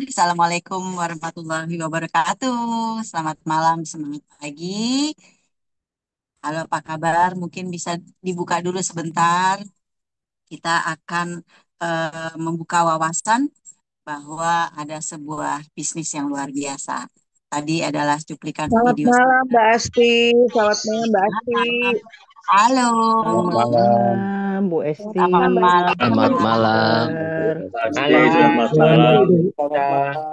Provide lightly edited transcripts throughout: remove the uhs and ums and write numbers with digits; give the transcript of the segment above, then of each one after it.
Assalamualaikum warahmatullahi wabarakatuh. Selamat malam, semangat pagi. Halo, apa kabar? Mungkin bisa dibuka dulu sebentar. Kita akan membuka wawasan bahwa ada sebuah bisnis yang luar biasa. Tadi adalah cuplikan Selamat video malam singkat. Mbak Asti. Selamat malam Mbak Asti. Halo, Selamat Selamat malam. malam, Bu Selamat Esti. malam selamat Mbak malam. Esti. Selamat Apa malam. kabar? Pasti, Malam. selamat malam.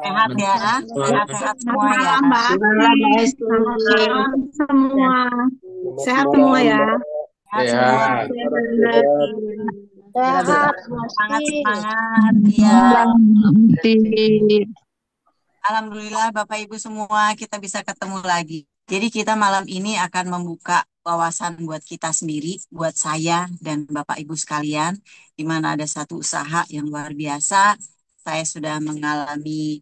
Sehat ya, Selamat sehat-sehat Selamat semua ya. malam Mbak Asti, Malam Mbak Esti. selamat malam Ya, semua. Sehat semua malam, ya. Mbak. Sehat semua. Sehat. sehat. Sehat Bu Semangat, Asti. semangat. Ya. Alhamdulillah Bapak Ibu semua kita bisa ketemu lagi. Jadi kita malam ini akan membuka wawasan buat kita sendiri, buat saya dan Bapak Ibu sekalian, di mana ada satu usaha yang luar biasa. Saya sudah mengalami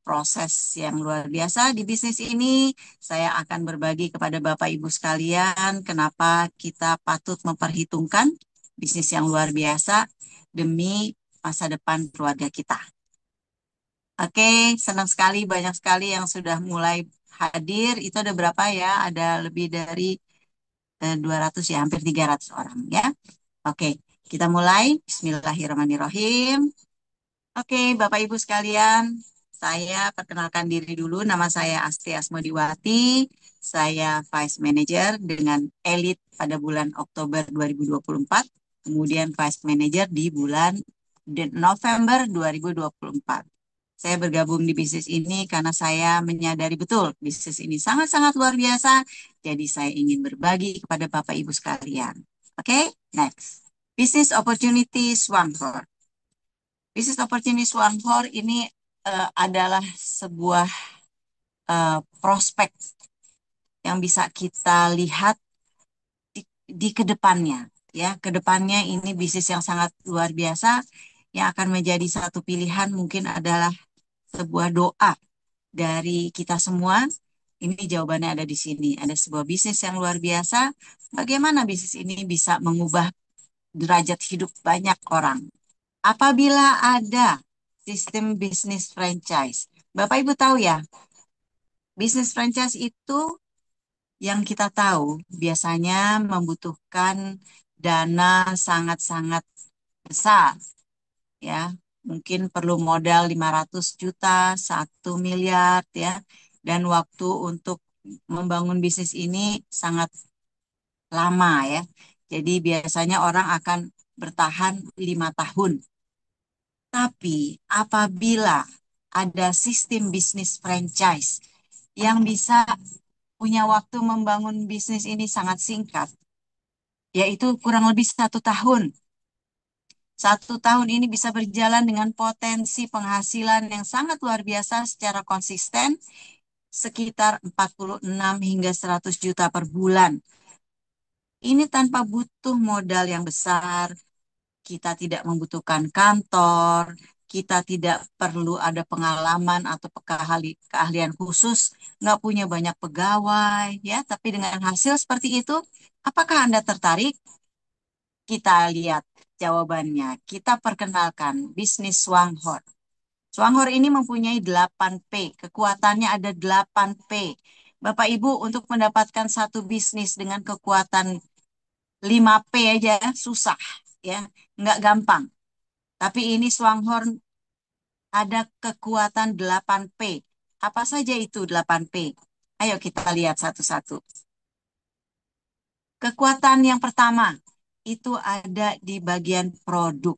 proses yang luar biasa di bisnis ini. Saya akan berbagi kepada Bapak Ibu sekalian kenapa kita patut memperhitungkan bisnis yang luar biasa demi masa depan keluarga kita. Oke, senang sekali, banyak sekali yang sudah mulai hadir. Itu ada berapa ya? Ada lebih dari 200 ya, hampir 300 orang ya. Oke, kita mulai. Bismillahirrahmanirrahim. Oke, Bapak Ibu sekalian, saya perkenalkan diri dulu. Nama saya Asti Asmodiwati. Saya Vice Manager dengan Elite pada bulan Oktober 2024. Kemudian Vice Manager di bulan November 2024. Saya bergabung di bisnis ini karena saya menyadari betul bisnis ini sangat-sangat luar biasa. Jadi saya ingin berbagi kepada Bapak Ibu sekalian. Oke, next. Business Opportunity Swanghor. Business Opportunity Swanghor ini adalah sebuah prospek yang bisa kita lihat di kedepannya. Ya, kedepannya ini bisnis yang sangat luar biasa yang akan menjadi satu pilihan mungkin adalah sebuah doa dari kita semua. Ini jawabannya ada di sini. Ada sebuah bisnis yang luar biasa. Bagaimana bisnis ini bisa mengubah derajat hidup banyak orang? Apabila ada sistem bisnis franchise. Bapak Ibu tahu ya, bisnis franchise itu yang kita tahu biasanya membutuhkan dana sangat-sangat besar ya. Mungkin perlu modal 500 juta, 1 miliar ya. Dan waktu untuk membangun bisnis ini sangat lama ya. Jadi biasanya orang akan bertahan 5 tahun. Tapi apabila ada sistem bisnis franchise yang bisa punya waktu membangun bisnis ini sangat singkat, yaitu kurang lebih 1 tahun. 1 tahun ini bisa berjalan dengan potensi penghasilan yang sangat luar biasa secara konsisten, sekitar 46 hingga 100 juta per bulan. Ini tanpa butuh modal yang besar, kita tidak membutuhkan kantor, kita tidak perlu ada pengalaman atau keahlian khusus, nggak punya banyak pegawai, ya. Tapi dengan hasil seperti itu, apakah Anda tertarik? Kita lihat jawabannya. Kita perkenalkan bisnis Swanghor. Swanghor ini mempunyai 8P. Kekuatannya ada 8P. Bapak Ibu untuk mendapatkan satu bisnis dengan kekuatan 5P aja susah ya, nggak gampang. Tapi ini Swanghor ada kekuatan 8P. Apa saja itu 8P? Ayo kita lihat satu-satu. Kekuatan yang pertama itu ada di bagian produk.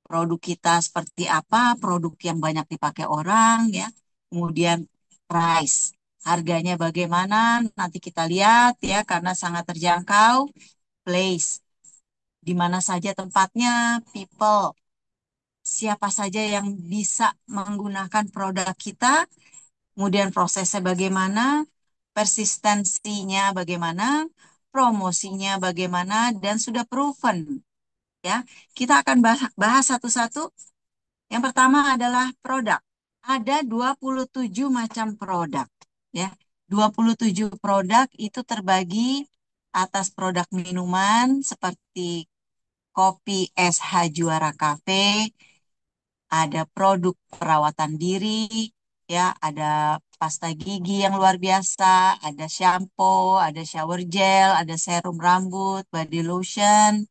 Produk kita seperti apa, produk yang banyak dipakai orang ya. Kemudian price, harganya bagaimana, nanti kita lihat ya karena sangat terjangkau. Place, di mana saja tempatnya, people, siapa saja yang bisa menggunakan produk kita, kemudian prosesnya bagaimana, persistensinya bagaimana, promosinya bagaimana, dan sudah proven ya. Kita akan bahas satu-satu. Yang pertama adalah produk. Ada 27 macam produk ya. 27 produk itu terbagi atas produk minuman seperti kopi SH Juara Cafe, ada produk perawatan diri, ya, ada pasta gigi yang luar biasa, ada shampoo, ada shower gel, ada serum rambut, body lotion,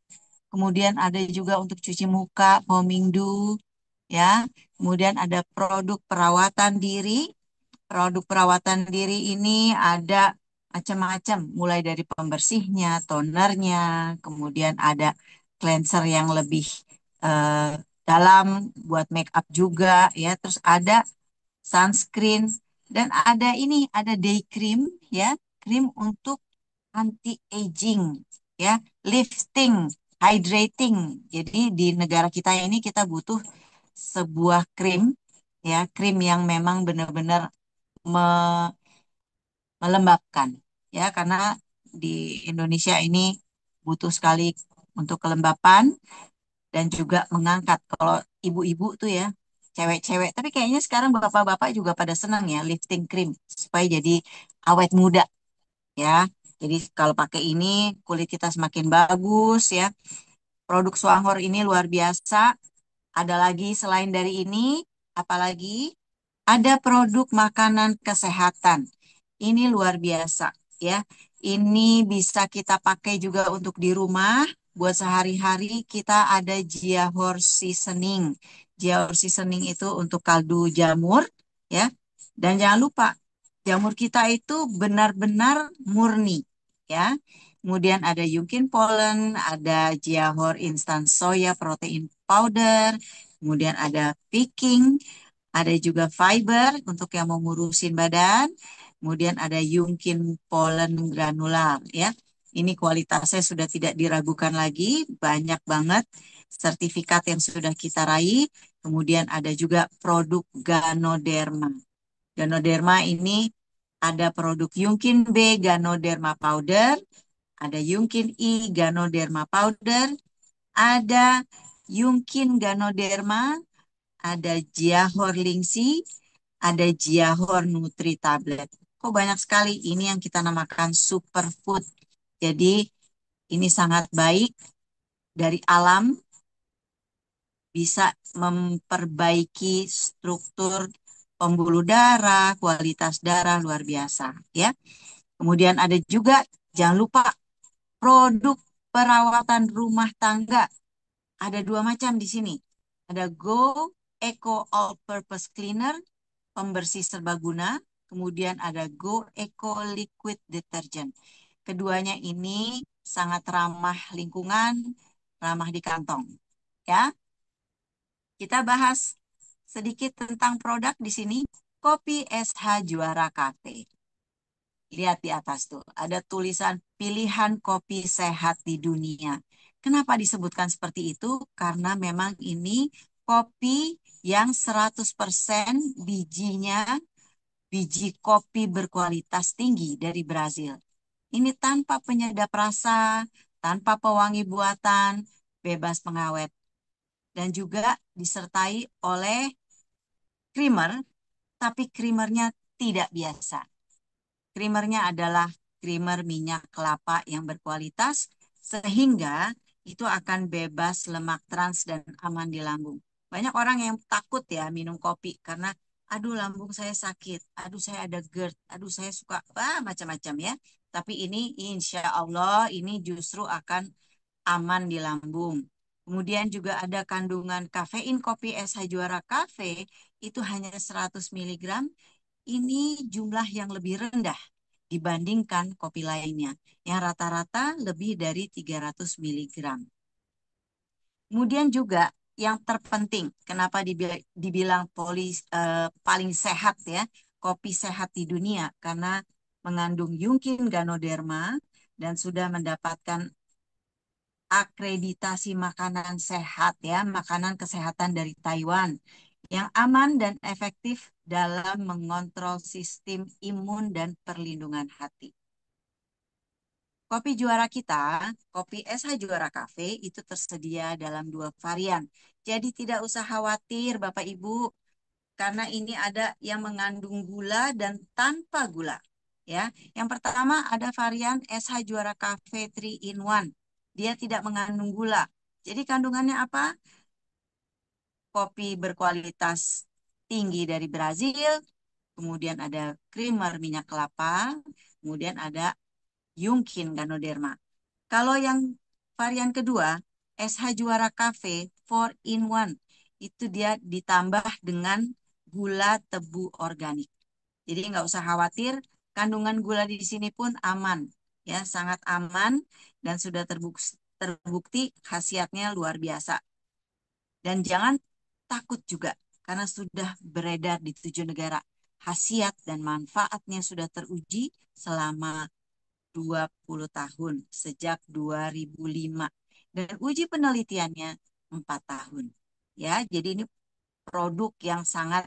kemudian ada juga untuk cuci muka, foaming dew, ya. Kemudian ada produk perawatan diri. Produk perawatan diri ini ada macam-macam, mulai dari pembersihnya, tonernya, kemudian ada cleanser yang lebih eh, dalam buat make up juga, ya. Terus ada sunscreen dan ada ini, ada day cream, ya, krim untuk anti aging, ya, lifting, hydrating. Jadi di negara kita ini kita butuh sebuah krim, ya, krim yang memang benar-benar me- melembabkan, ya, karena di Indonesia ini butuh sekali untuk kelembapan dan juga mengangkat. Kalau ibu-ibu tuh, ya, cewek-cewek, tapi kayaknya sekarang bapak-bapak juga pada senang, ya, lifting cream supaya jadi awet muda, ya. Jadi kalau pakai ini kulit kita semakin bagus, ya. Produk Suanghor ini luar biasa. Ada lagi selain dari ini, apalagi ada produk makanan kesehatan. Ini luar biasa, ya. Ini bisa kita pakai juga untuk di rumah. Buat sehari-hari kita ada Jiahor Seasoning. Jiahor Seasoning itu untuk kaldu jamur, ya. Dan jangan lupa, jamur kita itu benar-benar murni, ya. Kemudian ada Yungkin Pollen, ada Jiahor Instant Soya Protein Powder, kemudian ada Peking, ada juga fiber untuk yang mau ngurusin badan. Kemudian ada Yungkin Pollen granular, ya. Ini kualitasnya sudah tidak diragukan lagi, banyak banget sertifikat yang sudah kita raih. Kemudian ada juga produk Ganoderma. Ganoderma ini ada produk Yungkin B Ganoderma Powder, ada Yungkin I Ganoderma Powder, ada Yungkin Ganoderma, ada Jiahor Lingsi, ada Jiahor Nutri Tablet. Kok banyak sekali, ini yang kita namakan superfood. Jadi ini sangat baik dari alam, bisa memperbaiki struktur pembuluh darah, kualitas darah luar biasa, ya. Kemudian ada juga, jangan lupa, produk perawatan rumah tangga. Ada dua macam di sini. Ada Go Eco All Purpose Cleaner, pembersih serbaguna. Kemudian ada Go Eco Liquid Detergent. Keduanya ini sangat ramah lingkungan, ramah di kantong. Ya, kita bahas sedikit tentang produk di sini. Kopi SH Juara Cafe. Lihat di atas tuh, ada tulisan pilihan kopi sehat di dunia. Kenapa disebutkan seperti itu? Karena memang ini kopi yang 100% bijinya, biji kopi berkualitas tinggi dari Brazil. Ini tanpa penyedap rasa, tanpa pewangi buatan, bebas pengawet. Dan juga disertai oleh creamer, tapi creamernya tidak biasa. Creamernya adalah creamer minyak kelapa yang berkualitas, sehingga itu akan bebas lemak trans dan aman di lambung. Banyak orang yang takut, ya, minum kopi karena aduh lambung saya sakit, aduh saya ada GERD, aduh saya suka macam-macam, ya. Tapi ini insya Allah ini justru akan aman di lambung. Kemudian juga ada kandungan kafein kopi SH Juara Cafe itu hanya 100 miligram. Ini jumlah yang lebih rendah dibandingkan kopi lainnya, yang rata-rata lebih dari 300 miligram. Kemudian juga yang terpenting, kenapa dibilang paling sehat, ya, kopi sehat di dunia, karena mengandung Yungkin Ganoderma dan sudah mendapatkan akreditasi makanan sehat, ya, makanan kesehatan dari Taiwan yang aman dan efektif dalam mengontrol sistem imun dan perlindungan hati. Kopi juara kita, kopi SH Juara Cafe itu tersedia dalam dua varian. Jadi tidak usah khawatir Bapak Ibu, karena ini ada yang mengandung gula dan tanpa gula. Ya, yang pertama ada varian SH Juara Cafe 3 in 1. Dia tidak mengandung gula. Jadi kandungannya apa? kopi berkualitas tinggi dari Brazil, kemudian ada creamer minyak kelapa, kemudian ada Yunkin Ganoderma. Kalau yang varian kedua, SH Juara Cafe 4 in 1, itu dia ditambah dengan gula tebu organik. Jadi nggak usah khawatir, kandungan gula di sini pun aman, ya sangat aman dan sudah terbukti khasiatnya luar biasa. Dan jangan takut juga, karena sudah beredar di 7 negara. Khasiat dan manfaatnya sudah teruji selama 20 tahun, sejak 2005. Dan uji penelitiannya 4 tahun. Ya, jadi ini produk yang sangat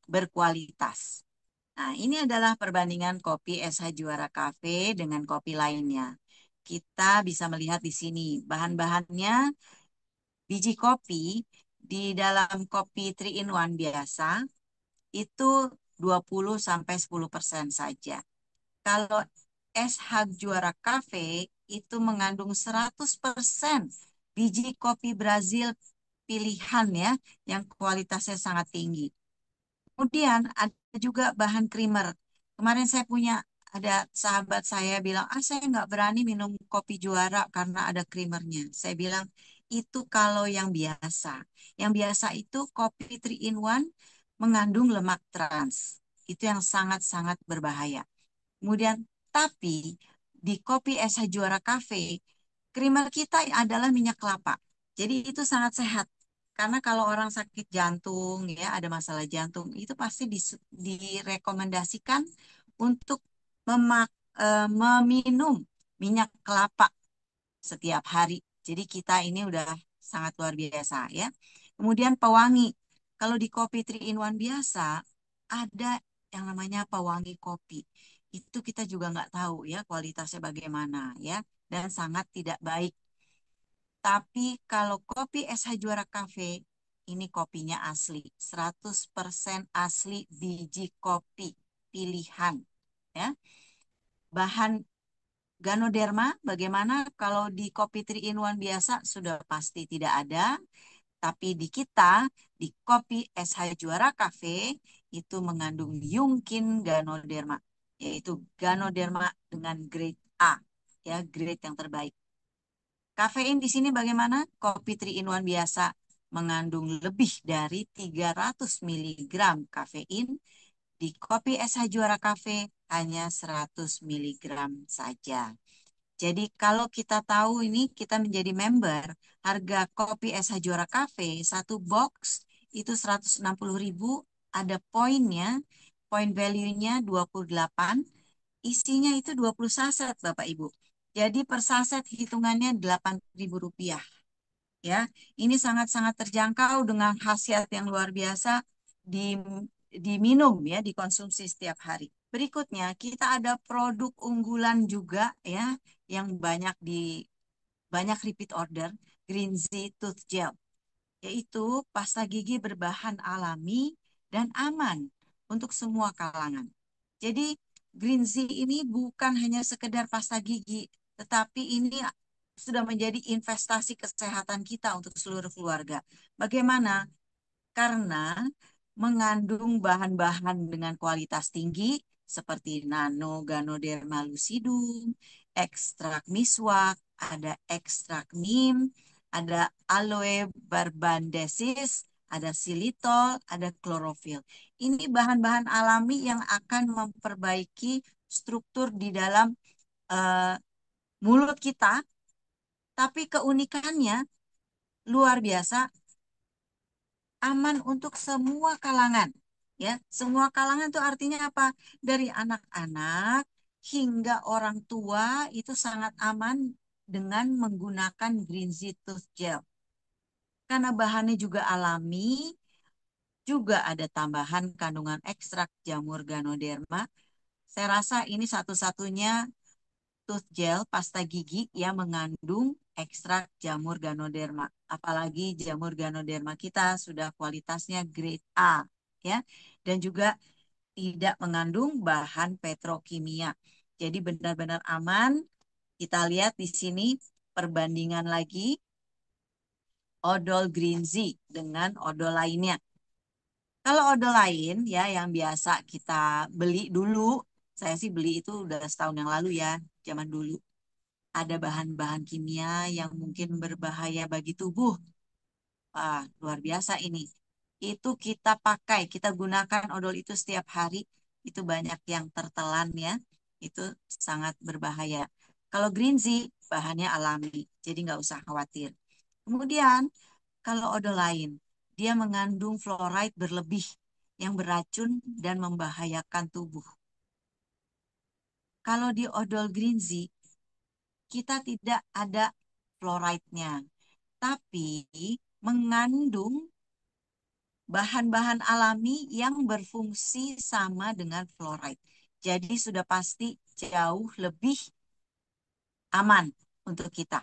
berkualitas. Nah, ini adalah perbandingan kopi SH Juara Cafe dengan kopi lainnya. Kita bisa melihat di sini bahan-bahannya. Biji kopi di dalam kopi 3 in 1 biasa itu 20 sampai 10% saja. Kalau SH Juara Cafe itu mengandung 100% biji kopi Brazil pilihan, ya, yang kualitasnya sangat tinggi. Kemudian ada juga bahan creamer. Kemarin saya punya, ada sahabat saya bilang, saya nggak berani minum kopi Juara karena ada creamernya. Saya bilang, itu kalau yang biasa. Yang biasa itu kopi 3 in 1 mengandung lemak trans. Itu yang sangat-sangat berbahaya. Kemudian, tapi di kopi SH Juara Cafe, creamer kita adalah minyak kelapa. Jadi itu sangat sehat. Karena kalau orang sakit jantung, ya ada masalah jantung, itu pasti direkomendasikan untuk meminum minyak kelapa setiap hari. Jadi kita ini udah sangat luar biasa, ya. Kemudian pewangi. Kalau di kopi 3 in 1 biasa, ada yang namanya pewangi kopi. Itu kita juga nggak tahu, ya, kualitasnya bagaimana, ya, dan sangat tidak baik. Tapi kalau kopi SH Juara Cafe, ini kopinya asli, 100% asli biji kopi pilihan, ya. Bahan Ganoderma bagaimana? Kalau di kopi 3 in 1 biasa sudah pasti tidak ada, tapi di kita di kopi SH Juara Cafe itu mengandung Yunkin Ganoderma, yaitu Ganoderma dengan grade A, ya, grade yang terbaik. Kafein di sini bagaimana? Kopi 3 in 1 biasa mengandung lebih dari 300 miligram kafein. Di kopi SH Juara Cafe hanya 100 miligram saja. Jadi kalau kita tahu ini, kita menjadi member, harga kopi SH Juara Cafe satu box itu 160.000, ada poinnya, poin value-nya 28, isinya itu 20 saset Bapak Ibu. Jadi per saset hitungannya Rp8.000. Ya, ini sangat-sangat terjangkau dengan khasiat yang luar biasa di diminum, ya, dikonsumsi setiap hari. Berikutnya kita ada produk unggulan juga, ya, yang banyak repeat order, Green Zee Tooth Gel, yaitu pasta gigi berbahan alami dan aman untuk semua kalangan. Jadi Green Zee ini bukan hanya sekedar pasta gigi, tetapi ini sudah menjadi investasi kesehatan kita untuk seluruh keluarga. Bagaimana? Karena mengandung bahan-bahan dengan kualitas tinggi seperti Nano Ganoderma lucidum, ekstrak miswak, ada ekstrak neem, ada aloe barbandensis, ada xylitol, ada klorofil. Ini bahan-bahan alami yang akan memperbaiki struktur di dalam eh, mulut kita, tapi keunikannya luar biasa, aman untuk semua kalangan. Ya, semua kalangan itu artinya apa? Dari anak-anak hingga orang tua itu sangat aman dengan menggunakan Green Zee Tooth Gel. Karena bahannya juga alami, juga ada tambahan kandungan ekstrak jamur Ganoderma. Saya rasa ini satu-satunya tooth gel pasta gigi yang mengandung ekstrak jamur Ganoderma. Apalagi jamur Ganoderma kita sudah kualitasnya grade A, ya. Dan juga tidak mengandung bahan petrokimia. Jadi benar-benar aman. Kita lihat di sini perbandingan lagi odol Greenzy dengan odol lainnya. Kalau odol lain ya yang biasa kita beli dulu, saya sih beli itu udah setahun yang lalu ya, zaman dulu. Ada bahan-bahan kimia yang mungkin berbahaya bagi tubuh. Wah, luar biasa ini. Itu kita pakai, kita gunakan odol itu setiap hari. Itu banyak yang tertelan ya. Itu sangat berbahaya. Kalau Greenzy, bahannya alami. Jadi nggak usah khawatir. Kemudian, kalau odol lain, dia mengandung fluoride berlebih yang beracun dan membahayakan tubuh. Kalau di odol Greenzy, kita tidak ada fluoride-nya, tapi mengandung bahan-bahan alami yang berfungsi sama dengan fluoride. Jadi sudah pasti jauh lebih aman untuk kita,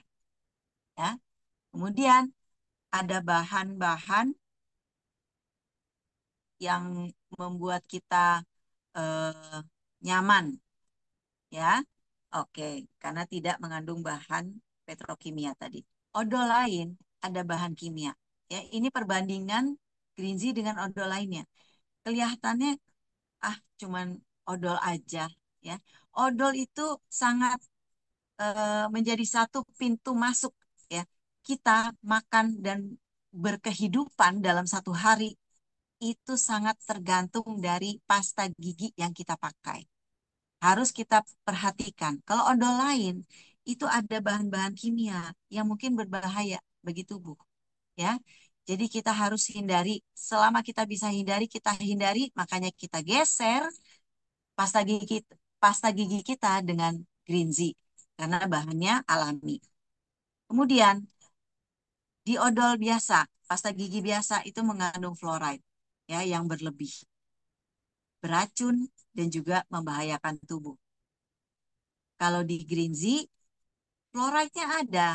ya. Kemudian ada bahan-bahan yang membuat kita eh, nyaman, ya. Oke, karena tidak mengandung bahan petrokimia tadi. Odol lain ada bahan kimia. Ya, ini perbandingan Greenzy dengan odol lainnya. Kelihatannya cuman odol aja ya. Odol itu sangat menjadi satu pintu masuk ya. Kita makan dan berkehidupan dalam satu hari itu sangat tergantung dari pasta gigi yang kita pakai. Harus kita perhatikan. Kalau odol lain itu ada bahan-bahan kimia yang mungkin berbahaya bagi tubuh ya. Jadi kita harus hindari. Selama kita bisa hindari, kita hindari. Makanya kita geser pasta gigi pasta gigi kita dengan Greenzy karena bahannya alami. Kemudian di odol biasa, pasta gigi biasa itu mengandung fluoride ya yang berlebih, beracun dan juga membahayakan tubuh. Kalau di Greenzy fluoride-nya ada,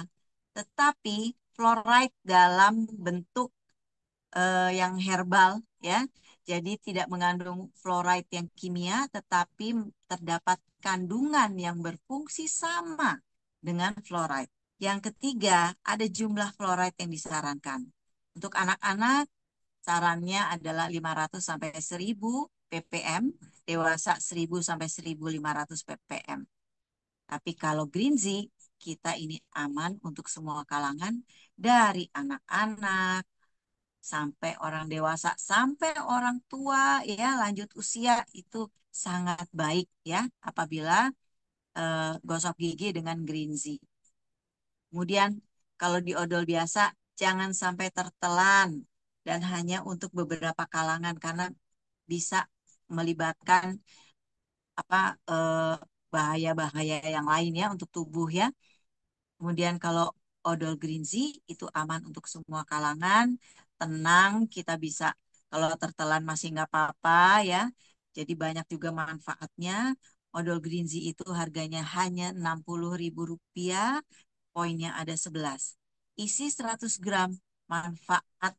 tetapi fluoride dalam bentuk yang herbal ya. Jadi tidak mengandung fluoride yang kimia, tetapi terdapat kandungan yang berfungsi sama dengan fluoride. Yang ketiga, ada jumlah fluoride yang disarankan. Untuk anak-anak, sarannya adalah 500 sampai 1000 ppm, dewasa 1000 sampai 1500 ppm. Tapi kalau Greenzy, kita ini aman untuk semua kalangan, dari anak-anak, sampai orang dewasa, sampai orang tua ya lanjut usia itu sangat baik ya apabila gosok gigi dengan Greenzy. Kemudian kalau di odol biasa jangan sampai tertelan dan hanya untuk beberapa kalangan karena bisa melibatkan apa bahaya-bahaya yang lain ya untuk tubuh ya. Kemudian kalau odol Greenzy itu aman untuk semua kalangan, tenang, kita bisa kalau tertelan masih nggak apa-apa ya. Jadi banyak juga manfaatnya. Odol Greenzy itu harganya hanya Rp60.000, poinnya ada 11. Isi 100 gram, manfaat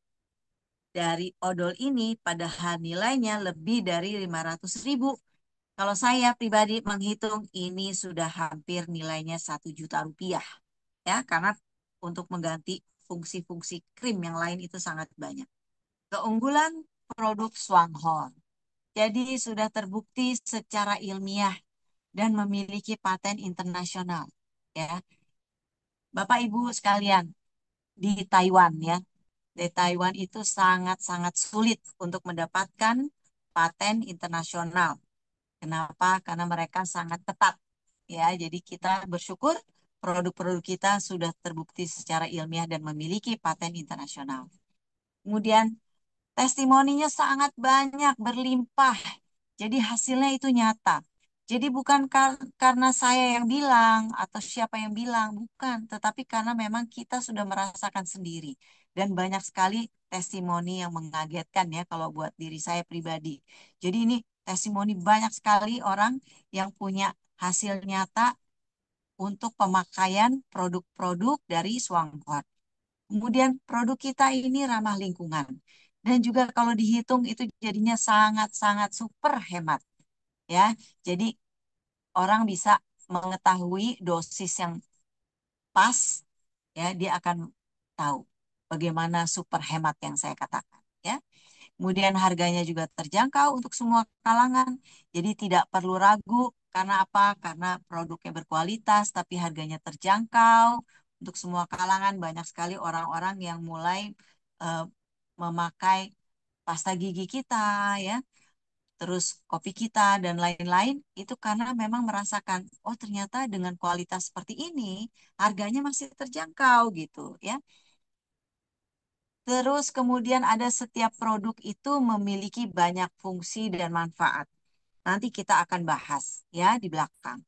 dari odol ini padahal nilainya lebih dari 500.000. Kalau saya pribadi menghitung ini sudah hampir nilainya 1 juta rupiah ya karena untuk mengganti fungsi-fungsi krim yang lain itu sangat banyak. Keunggulan produk Swanghorn. Jadi sudah terbukti secara ilmiah dan memiliki paten internasional ya. Bapak Ibu sekalian di Taiwan ya. Di Taiwan itu sangat-sangat sulit untuk mendapatkan paten internasional. Kenapa? Karena mereka sangat ketat ya. Jadi kita bersyukur produk-produk kita sudah terbukti secara ilmiah dan memiliki paten internasional. Kemudian testimoninya sangat banyak, berlimpah. Jadi hasilnya itu nyata. Jadi bukan karena saya yang bilang atau siapa yang bilang, bukan. Tetapi karena memang kita sudah merasakan sendiri. Dan banyak sekali testimoni yang mengagetkan ya kalau buat diri saya pribadi. Jadi ini testimoni banyak sekali orang yang punya hasil nyata untuk pemakaian produk-produk dari Swanghorn. Kemudian produk kita ini ramah lingkungan. Dan juga kalau dihitung itu jadinya sangat-sangat super hemat. Ya, jadi orang bisa mengetahui dosis yang pas, ya dia akan tahu. bagaimana super hemat yang saya katakan, ya. Kemudian harganya juga terjangkau untuk semua kalangan. Jadi tidak perlu ragu karena apa? Karena produknya berkualitas tapi harganya terjangkau untuk semua kalangan. Banyak sekali orang-orang yang mulai eh, memakai pasta gigi kita, ya, terus kopi kita dan lain-lain itu karena memang merasakan, oh ternyata dengan kualitas seperti ini harganya masih terjangkau gitu, ya. Terus kemudian ada setiap produk itu memiliki banyak fungsi dan manfaat. Nanti kita akan bahas ya di belakang.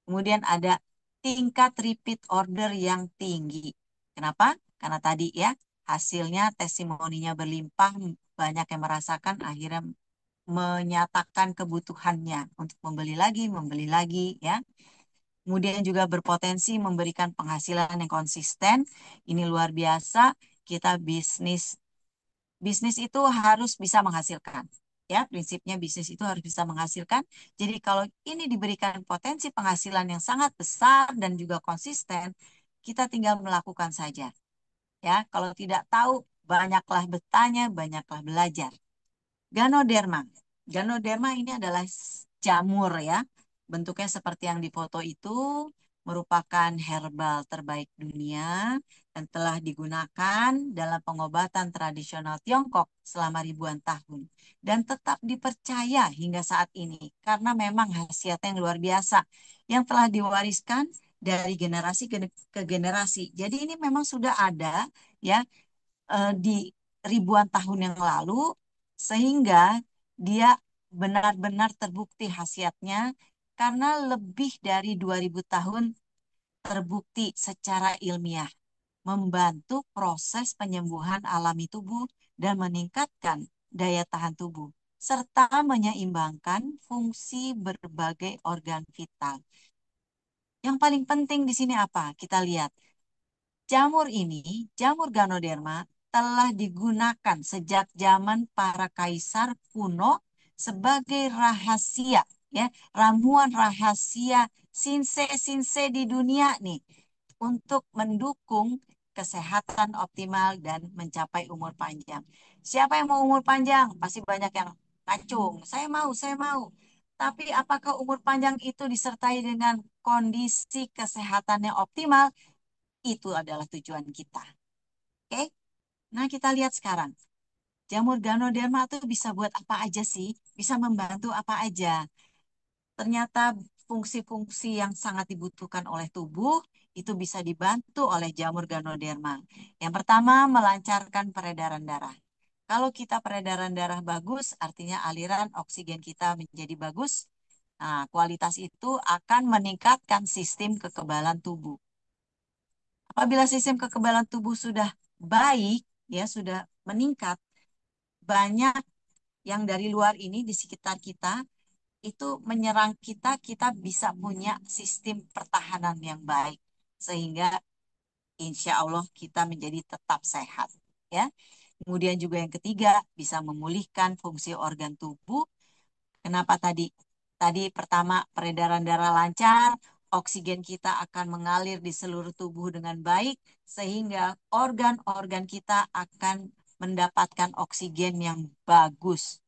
Kemudian ada tingkat repeat order yang tinggi. Kenapa? Karena tadi ya hasilnya testimoninya berlimpah, banyak yang merasakan akhirnya menyatakan kebutuhannya untuk membeli lagi ya. Kemudian juga berpotensi memberikan penghasilan yang konsisten. Ini luar biasa. Kita bisnis itu harus bisa menghasilkan. Ya, prinsipnya bisnis itu harus bisa menghasilkan. Jadi kalau ini diberikan potensi penghasilan yang sangat besar dan juga konsisten, kita tinggal melakukan saja. Ya, kalau tidak tahu, banyaklah bertanya, banyaklah belajar. Ganoderma. Ganoderma ini adalah jamur ya. Bentuknya seperti yang di foto itu, merupakan herbal terbaik dunia dan telah digunakan dalam pengobatan tradisional Tiongkok selama ribuan tahun dan tetap dipercaya hingga saat ini karena memang khasiatnya yang luar biasa yang telah diwariskan dari generasi ke generasi. Jadi ini memang sudah ada ya di ribuan tahun yang lalu sehingga dia benar-benar terbukti khasiatnya karena lebih dari 2000 tahun terbukti secara ilmiah membantu proses penyembuhan alami tubuh dan meningkatkan daya tahan tubuh serta menyeimbangkan fungsi berbagai organ vital. Yang paling penting di sini apa? Kita lihat. Jamur ini, jamur Ganoderma, telah digunakan sejak zaman para kaisar kuno sebagai rahasia, ya, ramuan rahasia sinse-sinse di dunia nih untuk mendukung kesehatan optimal dan mencapai umur panjang. Siapa yang mau umur panjang? Pasti banyak yang kacung. Saya mau. Tapi apakah umur panjang itu disertai dengan kondisi kesehatan yang optimal? Itu adalah tujuan kita. Oke? Nah, kita lihat sekarang. Jamur Ganoderma itu bisa buat apa aja sih? Bisa membantu apa aja? Ternyata fungsi-fungsi yang sangat dibutuhkan oleh tubuh itu bisa dibantu oleh jamur Ganoderma. Yang pertama, melancarkan peredaran darah. Kalau kita peredaran darah bagus, artinya aliran oksigen kita menjadi bagus. Nah, kualitas itu akan meningkatkan sistem kekebalan tubuh. Apabila sistem kekebalan tubuh sudah baik, ya sudah meningkat, banyak yang dari luar ini di sekitar kita itu menyerang kita, kita bisa punya sistem pertahanan yang baik sehingga insya Allah kita menjadi tetap sehat. Ya. Kemudian juga yang ketiga bisa memulihkan fungsi organ tubuh. Kenapa tadi? Tadi pertama peredaran darah lancar, oksigen kita akan mengalir di seluruh tubuh dengan baik, sehingga organ-organ kita akan mendapatkan oksigen yang bagus,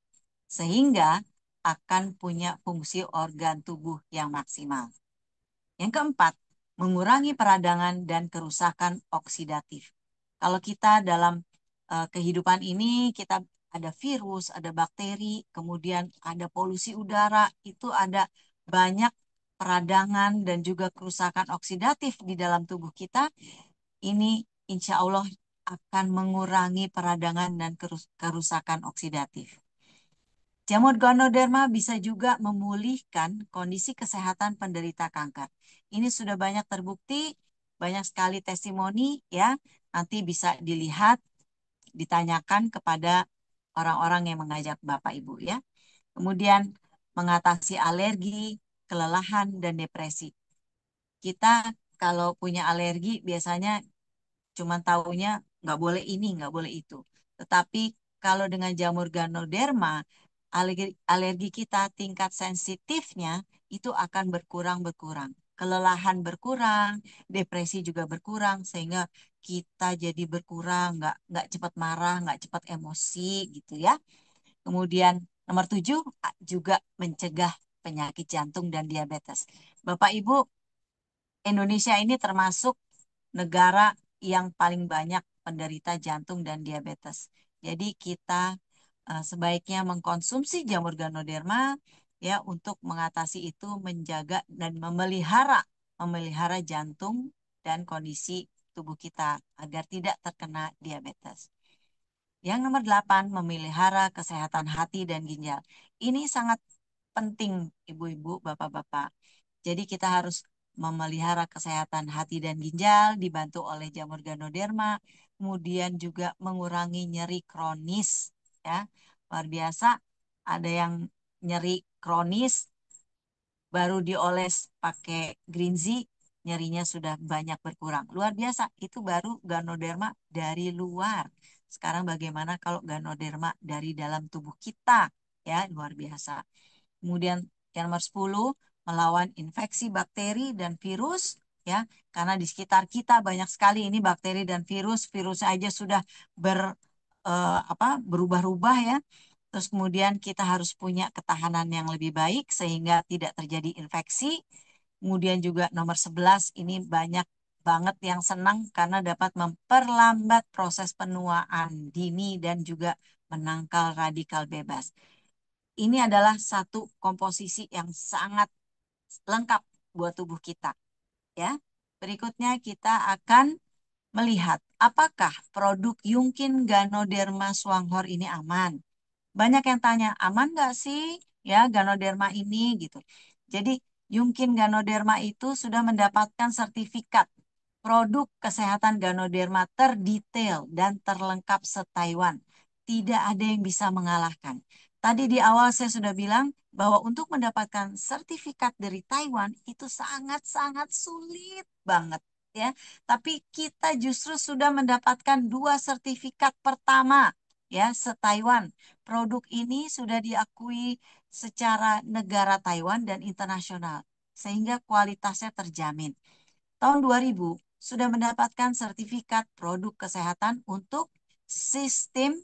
sehingga akan punya fungsi organ tubuh yang maksimal. Yang keempat, mengurangi peradangan dan kerusakan oksidatif. Kalau kita dalam kehidupan ini, kita ada virus, ada bakteri, kemudian ada polusi udara, itu ada banyak peradangan dan juga kerusakan oksidatif di dalam tubuh kita. Ini insya Allah akan mengurangi peradangan dan kerusakan oksidatif. Jamur Ganoderma bisa juga memulihkan kondisi kesehatan penderita kanker. Ini sudah banyak terbukti, banyak sekali testimoni ya. Nanti bisa dilihat, ditanyakan kepada orang-orang yang mengajak Bapak Ibu ya. Kemudian mengatasi alergi, kelelahan, dan depresi. Kita kalau punya alergi biasanya cuman taunya nggak boleh ini, nggak boleh itu. Tetapi kalau dengan jamur Ganoderma, alergi kita tingkat sensitifnya itu akan berkurang. Kelelahan berkurang, depresi juga berkurang, sehingga kita jadi berkurang, nggak cepat marah, nggak cepat emosi gitu ya. Kemudian nomor 7 juga mencegah penyakit jantung dan diabetes. Bapak Ibu, Indonesia ini termasuk negara yang paling banyak penderita jantung dan diabetes. Jadi kita sebaiknya mengkonsumsi jamur Ganoderma ya untuk mengatasi itu, menjaga dan memelihara jantung dan kondisi tubuh kita agar tidak terkena diabetes. Yang nomor 8, memelihara kesehatan hati dan ginjal. Ini sangat penting, ibu-ibu, bapak-bapak. Jadi kita harus memelihara kesehatan hati dan ginjal, dibantu oleh jamur Ganoderma, kemudian juga mengurangi nyeri kronis. Ya, luar biasa. Ada yang nyeri kronis, baru dioles pakai Greenzy, nyerinya sudah banyak berkurang. Luar biasa, itu baru Ganoderma dari luar. Sekarang bagaimana kalau Ganoderma dari dalam tubuh kita? Ya, luar biasa. Kemudian yang nomor 10, melawan infeksi bakteri dan virus ya, karena di sekitar kita banyak sekali ini bakteri dan virus. Virus aja sudah berubah-ubah ya. Terus kemudian kita harus punya ketahanan yang lebih baik sehingga tidak terjadi infeksi. Kemudian juga nomor 11 ini banyak banget yang senang karena dapat memperlambat proses penuaan dini dan juga menangkal radikal bebas. Ini adalah satu komposisi yang sangat lengkap buat tubuh kita, ya. Berikutnya kita akan melihat apakah produk Yungkin Ganoderma Swanghor ini aman. Banyak yang tanya, aman nggak sih ya Ganoderma ini gitu. Jadi Yungkin Ganoderma itu sudah mendapatkan sertifikat produk kesehatan Ganoderma terdetail dan terlengkap se-Taiwan. Tidak ada yang bisa mengalahkan. Tadi di awal saya sudah bilang bahwa untuk mendapatkan sertifikat dari Taiwan itu sangat-sangat sulit banget ya. Tapi kita justru sudah mendapatkan 2 sertifikat pertama ya se-Taiwan. Produk ini sudah diakui secara negara Taiwan dan internasional sehingga kualitasnya terjamin. Tahun 2000 sudah mendapatkan sertifikat produk kesehatan untuk sistem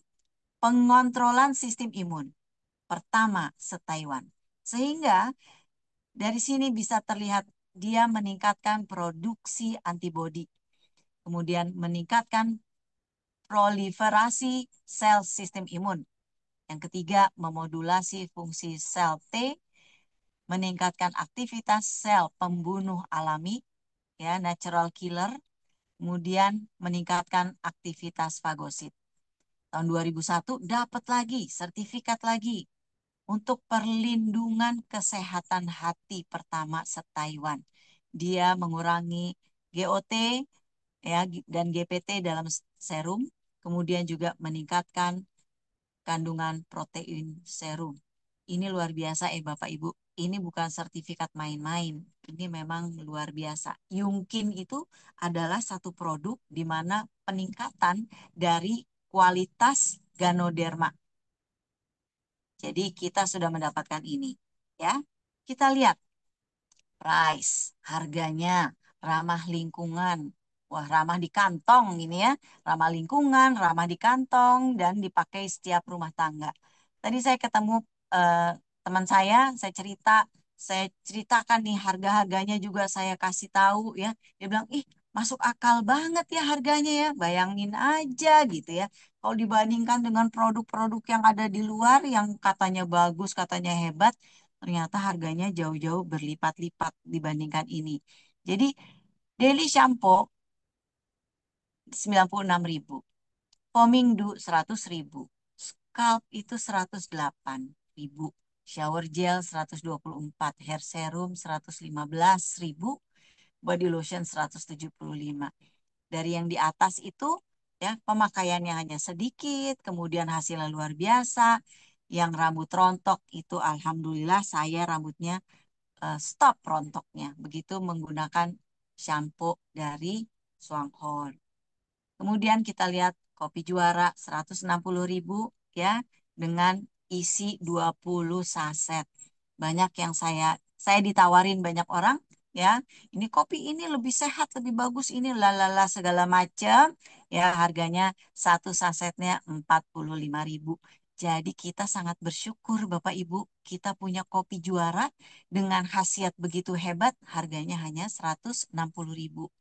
pengontrolan sistem imun pertama se-Taiwan. Sehingga dari sini bisa terlihat dia meningkatkan produksi antibodi, kemudian meningkatkan proliferasi sel sistem imun. Yang ketiga, memodulasi fungsi sel T, meningkatkan aktivitas sel pembunuh alami, ya, natural killer, kemudian meningkatkan aktivitas fagosit. Tahun 2001 dapat lagi sertifikat lagi untuk perlindungan kesehatan hati pertama se-Taiwan. Dia mengurangi GOT ya dan GPT dalam serum, kemudian juga meningkatkan kandungan protein serum. Ini luar biasa Bapak Ibu. Ini bukan sertifikat main-main. Ini memang luar biasa. Yungkin itu adalah satu produk di mana peningkatan dari kualitas Ganoderma. Jadi kita sudah mendapatkan ini. Ya, kita lihat price, harganya, ramah lingkungan. Wah, ramah di kantong ini ya. Ramah lingkungan, ramah di kantong, dan dipakai setiap rumah tangga. Tadi saya ketemu eh, teman saya saya ceritakan nih harga-harganya juga saya kasih tahu ya. Dia bilang, ih masuk akal banget ya harganya ya. Bayangin aja gitu ya. Kalau dibandingkan dengan produk-produk yang ada di luar yang katanya bagus, katanya hebat, ternyata harganya jauh-jauh berlipat-lipat dibandingkan ini. Jadi daily shampoo 96.000, foaming dew 100.000, scalp itu 108.000, shower gel 124, hair serum 115.000, body lotion 175. Dari yang di atas itu ya pemakaiannya hanya sedikit, kemudian hasilnya luar biasa. Yang rambut rontok itu alhamdulillah saya rambutnya stop rontoknya begitu menggunakan shampoo dari Swanghorn. Kemudian kita lihat kopi juara 160.000 ya dengan isi 20 saset. Banyak yang saya ditawarin banyak orang ya. Ini kopi ini lebih sehat, lebih bagus, ini lalala segala macam. Ya, harganya satu sasetnya 45.000. Jadi kita sangat bersyukur Bapak Ibu, kita punya kopi juara dengan khasiat begitu hebat, harganya hanya 160.000.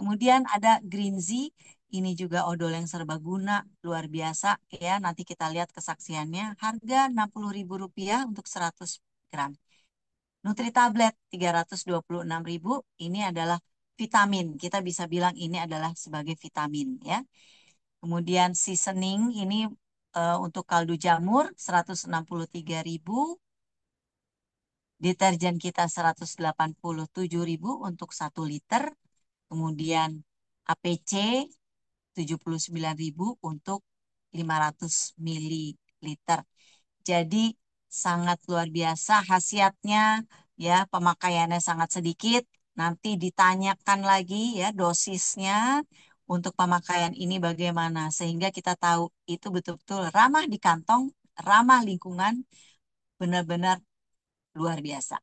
Kemudian ada Green Zee, ini juga odol yang serbaguna, luar biasa ya. Nanti kita lihat kesaksiannya, harga Rp60.000 untuk 100 gram. Nutri Tablet 326.000, ini adalah vitamin. Kita bisa bilang ini adalah sebagai vitamin ya. Kemudian seasoning ini untuk kaldu jamur 163.000, deterjen kita 187.000 untuk 1 liter. Kemudian APC 79.000 untuk 500 mililiter. Jadi sangat luar biasa khasiatnya ya, pemakaiannya sangat sedikit. Nanti ditanyakan lagi ya dosisnya untuk pemakaian ini bagaimana sehingga kita tahu itu betul-betul ramah di kantong, ramah lingkungan, benar-benar luar biasa.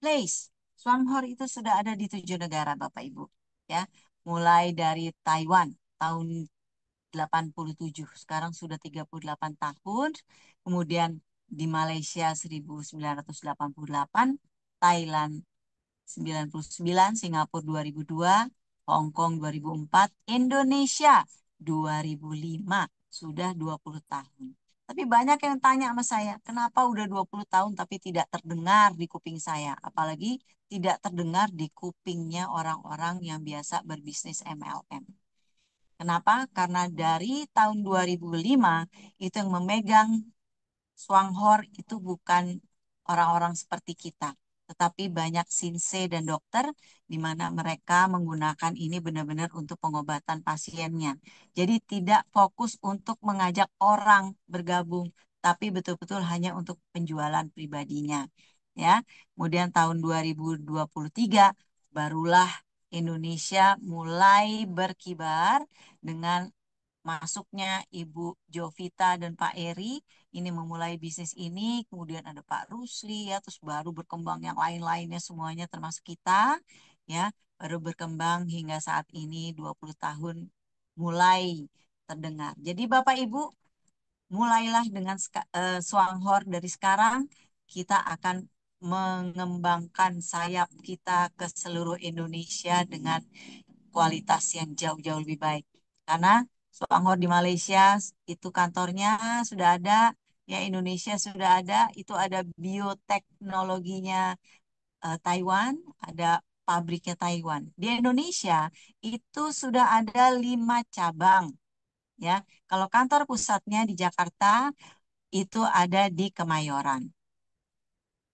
Place. Swanghor itu sudah ada di 7 negara Bapak Ibu. Ya, mulai dari Taiwan tahun 87, sekarang sudah 38 tahun. Kemudian di Malaysia 1988, Thailand 99, Singapura 2002, Hong Kong 2004, Indonesia 2005, sudah 20 tahun. Tapi banyak yang tanya sama saya, kenapa udah 20 tahun tapi tidak terdengar di kuping saya, apalagi tidak terdengar di kupingnya orang-orang yang biasa berbisnis MLM. Kenapa? Karena dari tahun 2005 itu yang memegang Swanghor itu bukan orang-orang seperti kita, tetapi banyak sinse dan dokter di mana mereka menggunakan ini benar-benar untuk pengobatan pasiennya. Jadi tidak fokus untuk mengajak orang bergabung, tapi betul-betul hanya untuk penjualan pribadinya. Ya. Kemudian tahun 2023 barulah Indonesia mulai berkibar dengan masuknya Ibu Jovita dan Pak Eri ini memulai bisnis ini, kemudian ada Pak Rusli ya, terus baru berkembang yang lain-lainnya semuanya termasuk kita ya, baru berkembang hingga saat ini 20 tahun mulai terdengar. Jadi Bapak Ibu, mulailah dengan Swanghor dari sekarang, kita akan mengembangkan sayap kita ke seluruh Indonesia dengan kualitas yang jauh-jauh lebih baik. Karena Swanghor di Malaysia itu kantornya sudah ada, ya Indonesia sudah ada, itu ada bioteknologinya Taiwan, ada pabriknya Taiwan. Di Indonesia itu sudah ada 5 cabang, ya. Kalau kantor pusatnya di Jakarta itu ada di Kemayoran.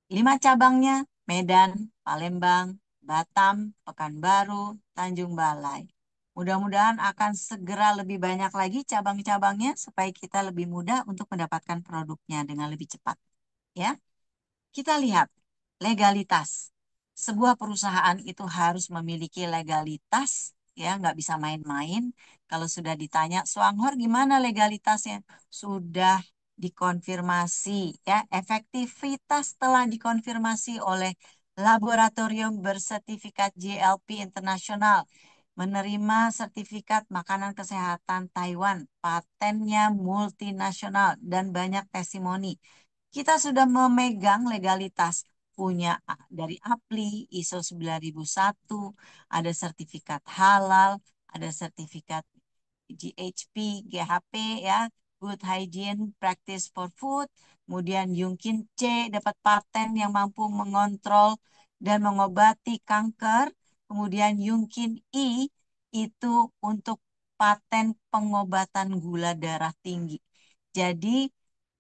5 cabangnya Medan, Palembang, Batam, Pekanbaru, Tanjung Balai. Mudah-mudahan akan segera lebih banyak lagi cabang-cabangnya supaya kita lebih mudah untuk mendapatkan produknya dengan lebih cepat. Ya, kita lihat legalitas. Sebuah perusahaan itu harus memiliki legalitas, ya, nggak bisa main-main. Kalau sudah ditanya, Swanghor gimana legalitasnya? Sudah dikonfirmasi, ya, efektivitas telah dikonfirmasi oleh laboratorium bersertifikat GLP internasional, menerima sertifikat makanan kesehatan Taiwan, patennya multinasional, dan banyak testimoni. Kita sudah memegang legalitas, punya dari APLI, ISO 9001, ada sertifikat halal, ada sertifikat GHP, GHP ya, Good Hygiene Practice for Food. Kemudian Yungkin C dapat paten yang mampu mengontrol dan mengobati kanker. Kemudian Yungkin I itu untuk paten pengobatan gula darah tinggi. Jadi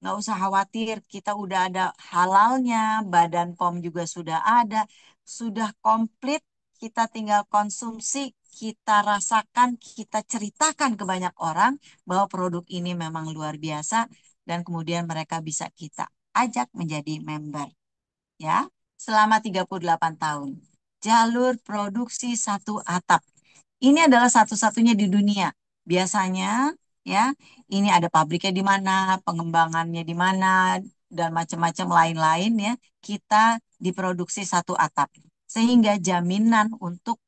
nggak usah khawatir, kita udah ada halalnya, Badan POM juga sudah ada, sudah komplit, kita tinggal konsumsi, kita rasakan, kita ceritakan ke banyak orang bahwa produk ini memang luar biasa dan kemudian mereka bisa kita ajak menjadi member. Ya, selama 38 tahun. Jalur produksi satu atap. Ini adalah satu-satunya di dunia. Biasanya ya, ini ada pabriknya di mana, pengembangannya di mana, dan macam-macam lain-lain ya. Kita diproduksi satu atap. Sehingga jaminan untuk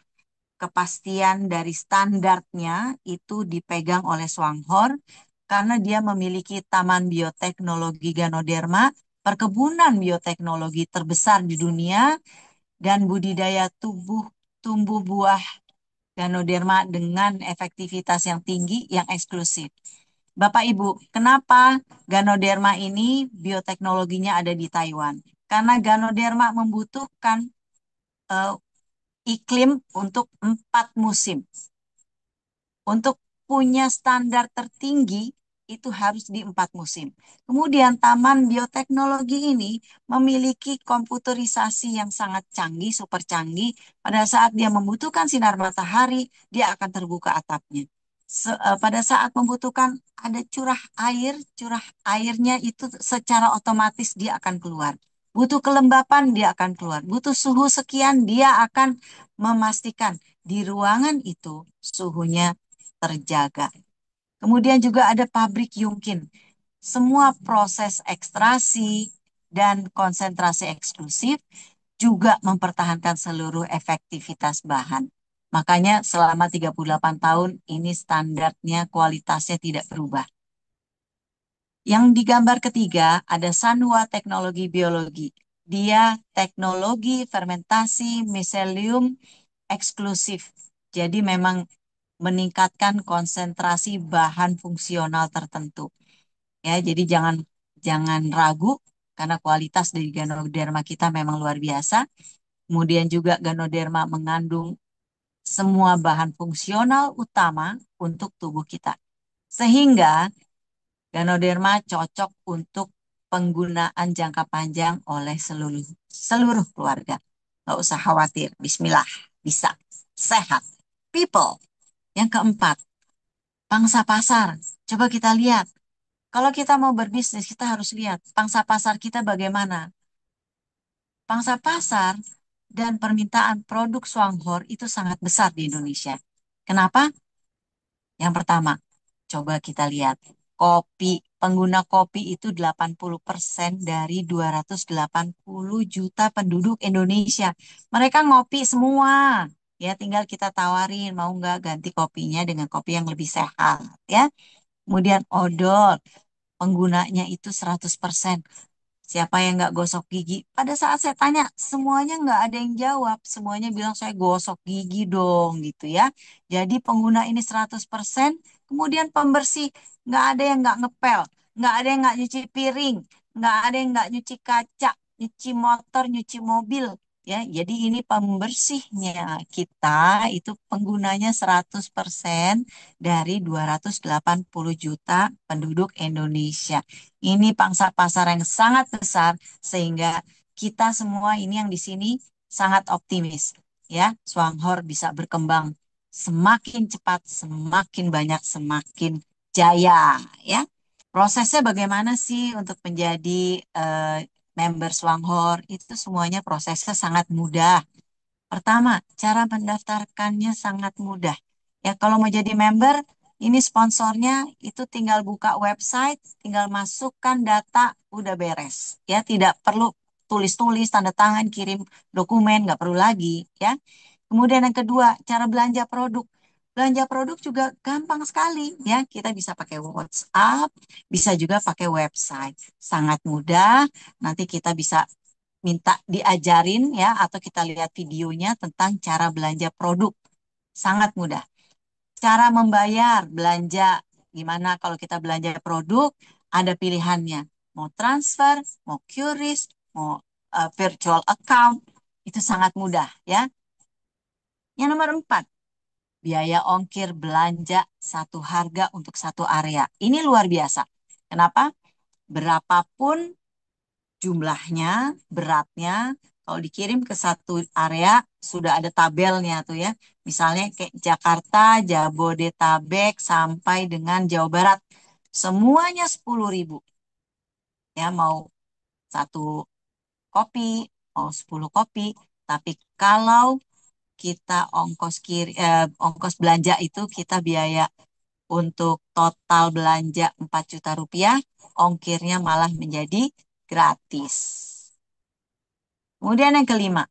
kepastian dari standarnya itu dipegang oleh Swanghor karena dia memiliki Taman Bioteknologi Ganoderma, perkebunan bioteknologi terbesar di dunia, dan budidaya tumbuh buah Ganoderma dengan efektivitas yang tinggi, yang eksklusif. Bapak Ibu, kenapa Ganoderma ini bioteknologinya ada di Taiwan? Karena Ganoderma membutuhkan eh, iklim untuk 4 musim. Untuk punya standar tertinggi itu harus di 4 musim. Kemudian Taman Bioteknologi ini memiliki komputerisasi yang sangat canggih, super canggih. Pada saat dia membutuhkan sinar matahari, dia akan terbuka atapnya. Pada saat membutuhkan ada curah airnya itu secara otomatis dia akan keluar. Butuh kelembapan, dia akan keluar. Butuh suhu sekian, dia akan memastikan di ruangan itu suhunya terjaga. Kemudian juga ada pabrik Yungkin. Semua proses ekstrasi dan konsentrasi eksklusif juga mempertahankan seluruh efektivitas bahan. Makanya selama 38 tahun ini standarnya kualitasnya tidak berubah. Yang di gambar ketiga ada Sanhua Teknologi Biologi. Dia teknologi fermentasi miselium eksklusif. Jadi memang meningkatkan konsentrasi bahan fungsional tertentu. Ya, jadi jangan jangan ragu karena kualitas dari Ganoderma kita memang luar biasa. Kemudian juga Ganoderma mengandung semua bahan fungsional utama untuk tubuh kita. Sehingga Ganoderma cocok untuk penggunaan jangka panjang oleh seluruh seluruh keluarga. Nggak usah khawatir. Bismillah, bisa. Sehat. People. Yang keempat, pangsa pasar. Coba kita lihat. Kalau kita mau berbisnis, kita harus lihat pangsa pasar kita bagaimana. Pangsa pasar dan permintaan produk Swanghor itu sangat besar di Indonesia. Kenapa? Yang pertama, coba kita lihat. Pengguna kopi itu 80% dari 280 juta penduduk Indonesia. Mereka ngopi semua. Ya, tinggal kita tawarin, mau nggak ganti kopinya dengan kopi yang lebih sehat. Ya, kemudian odol, penggunanya itu 100%. Siapa yang nggak gosok gigi? Pada saat saya tanya, semuanya nggak ada yang jawab. Semuanya bilang saya gosok gigi dong gitu ya. Jadi pengguna ini 100%. Kemudian pembersih, nggak ada yang nggak ngepel. Nggak ada yang nggak nyuci piring. Nggak ada yang nggak nyuci kaca. Nyuci motor, nyuci mobil. Ya, jadi ini pembersihnya kita itu penggunanya 100% dari 280 juta penduduk Indonesia. Ini pangsa pasar yang sangat besar sehingga kita semua ini yang di sini sangat optimis ya. Swanghor bisa berkembang semakin cepat, semakin banyak, semakin jaya ya. Prosesnya bagaimana sih untuk menjadi eh, member Swanghor? Itu semuanya prosesnya sangat mudah. Pertama, cara mendaftarkannya sangat mudah. Ya, kalau mau jadi member, ini sponsornya itu tinggal buka website, tinggal masukkan data, udah beres. Ya, tidak perlu tulis-tulis, tanda tangan, kirim dokumen, nggak perlu lagi. Ya. Kemudian yang kedua, cara belanja produk. Belanja produk juga gampang sekali. Ya, kita bisa pakai WhatsApp, bisa juga pakai website. Sangat mudah. Nanti kita bisa minta diajarin ya atau kita lihat videonya tentang cara belanja produk. Sangat mudah. Cara membayar belanja gimana kalau kita belanja produk ada pilihannya. Mau transfer, mau QRIS, mau virtual account itu sangat mudah ya. Yang nomor 4, biaya ongkir belanja satu harga untuk satu area. Ini luar biasa. Kenapa? Berapapun jumlahnya, beratnya, kalau dikirim ke satu area sudah ada tabelnya tuh ya. Misalnya kayak Jakarta, Jabodetabek sampai dengan Jawa Barat. Semuanya 10.000. Ya, mau satu kopi, mau 10 kopi. Tapi kalau kita ongkos belanja itu kita biaya untuk total belanja 4 juta rupiah, ongkirnya malah menjadi gratis. Kemudian yang kelima,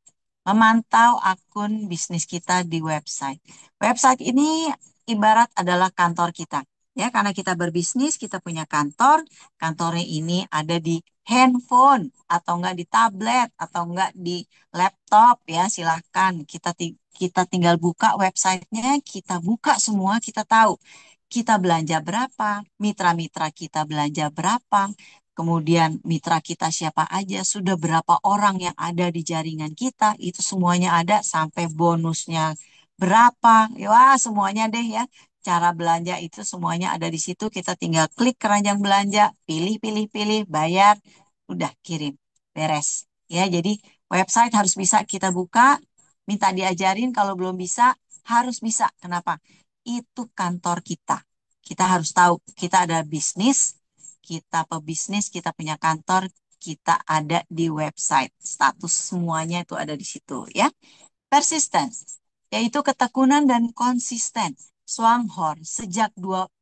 memantau akun bisnis kita di website. Website ini ibarat adalah kantor kita. Ya, karena kita berbisnis, kita punya kantor. Kantornya ini ada di handphone atau enggak di tablet atau enggak di laptop ya. Silahkan kita tinggal buka websitenya, kita buka semua, kita tahu kita belanja berapa, mitra-mitra kita belanja berapa, kemudian mitra kita siapa aja, sudah berapa orang yang ada di jaringan kita, itu semuanya ada sampai bonusnya berapa. Wah, semuanya deh ya. Cara belanja itu semuanya ada di situ. Kita tinggal klik keranjang belanja, pilih, pilih, pilih, bayar, udah kirim, beres. Ya, jadi website harus bisa kita buka, minta diajarin kalau belum bisa, harus bisa. Kenapa? Itu kantor kita. Kita harus tahu kita ada bisnis, kita pebisnis, kita punya kantor, kita ada di website. Status semuanya itu ada di situ ya. Persistence, yaitu ketekunan dan konsisten. Swanghor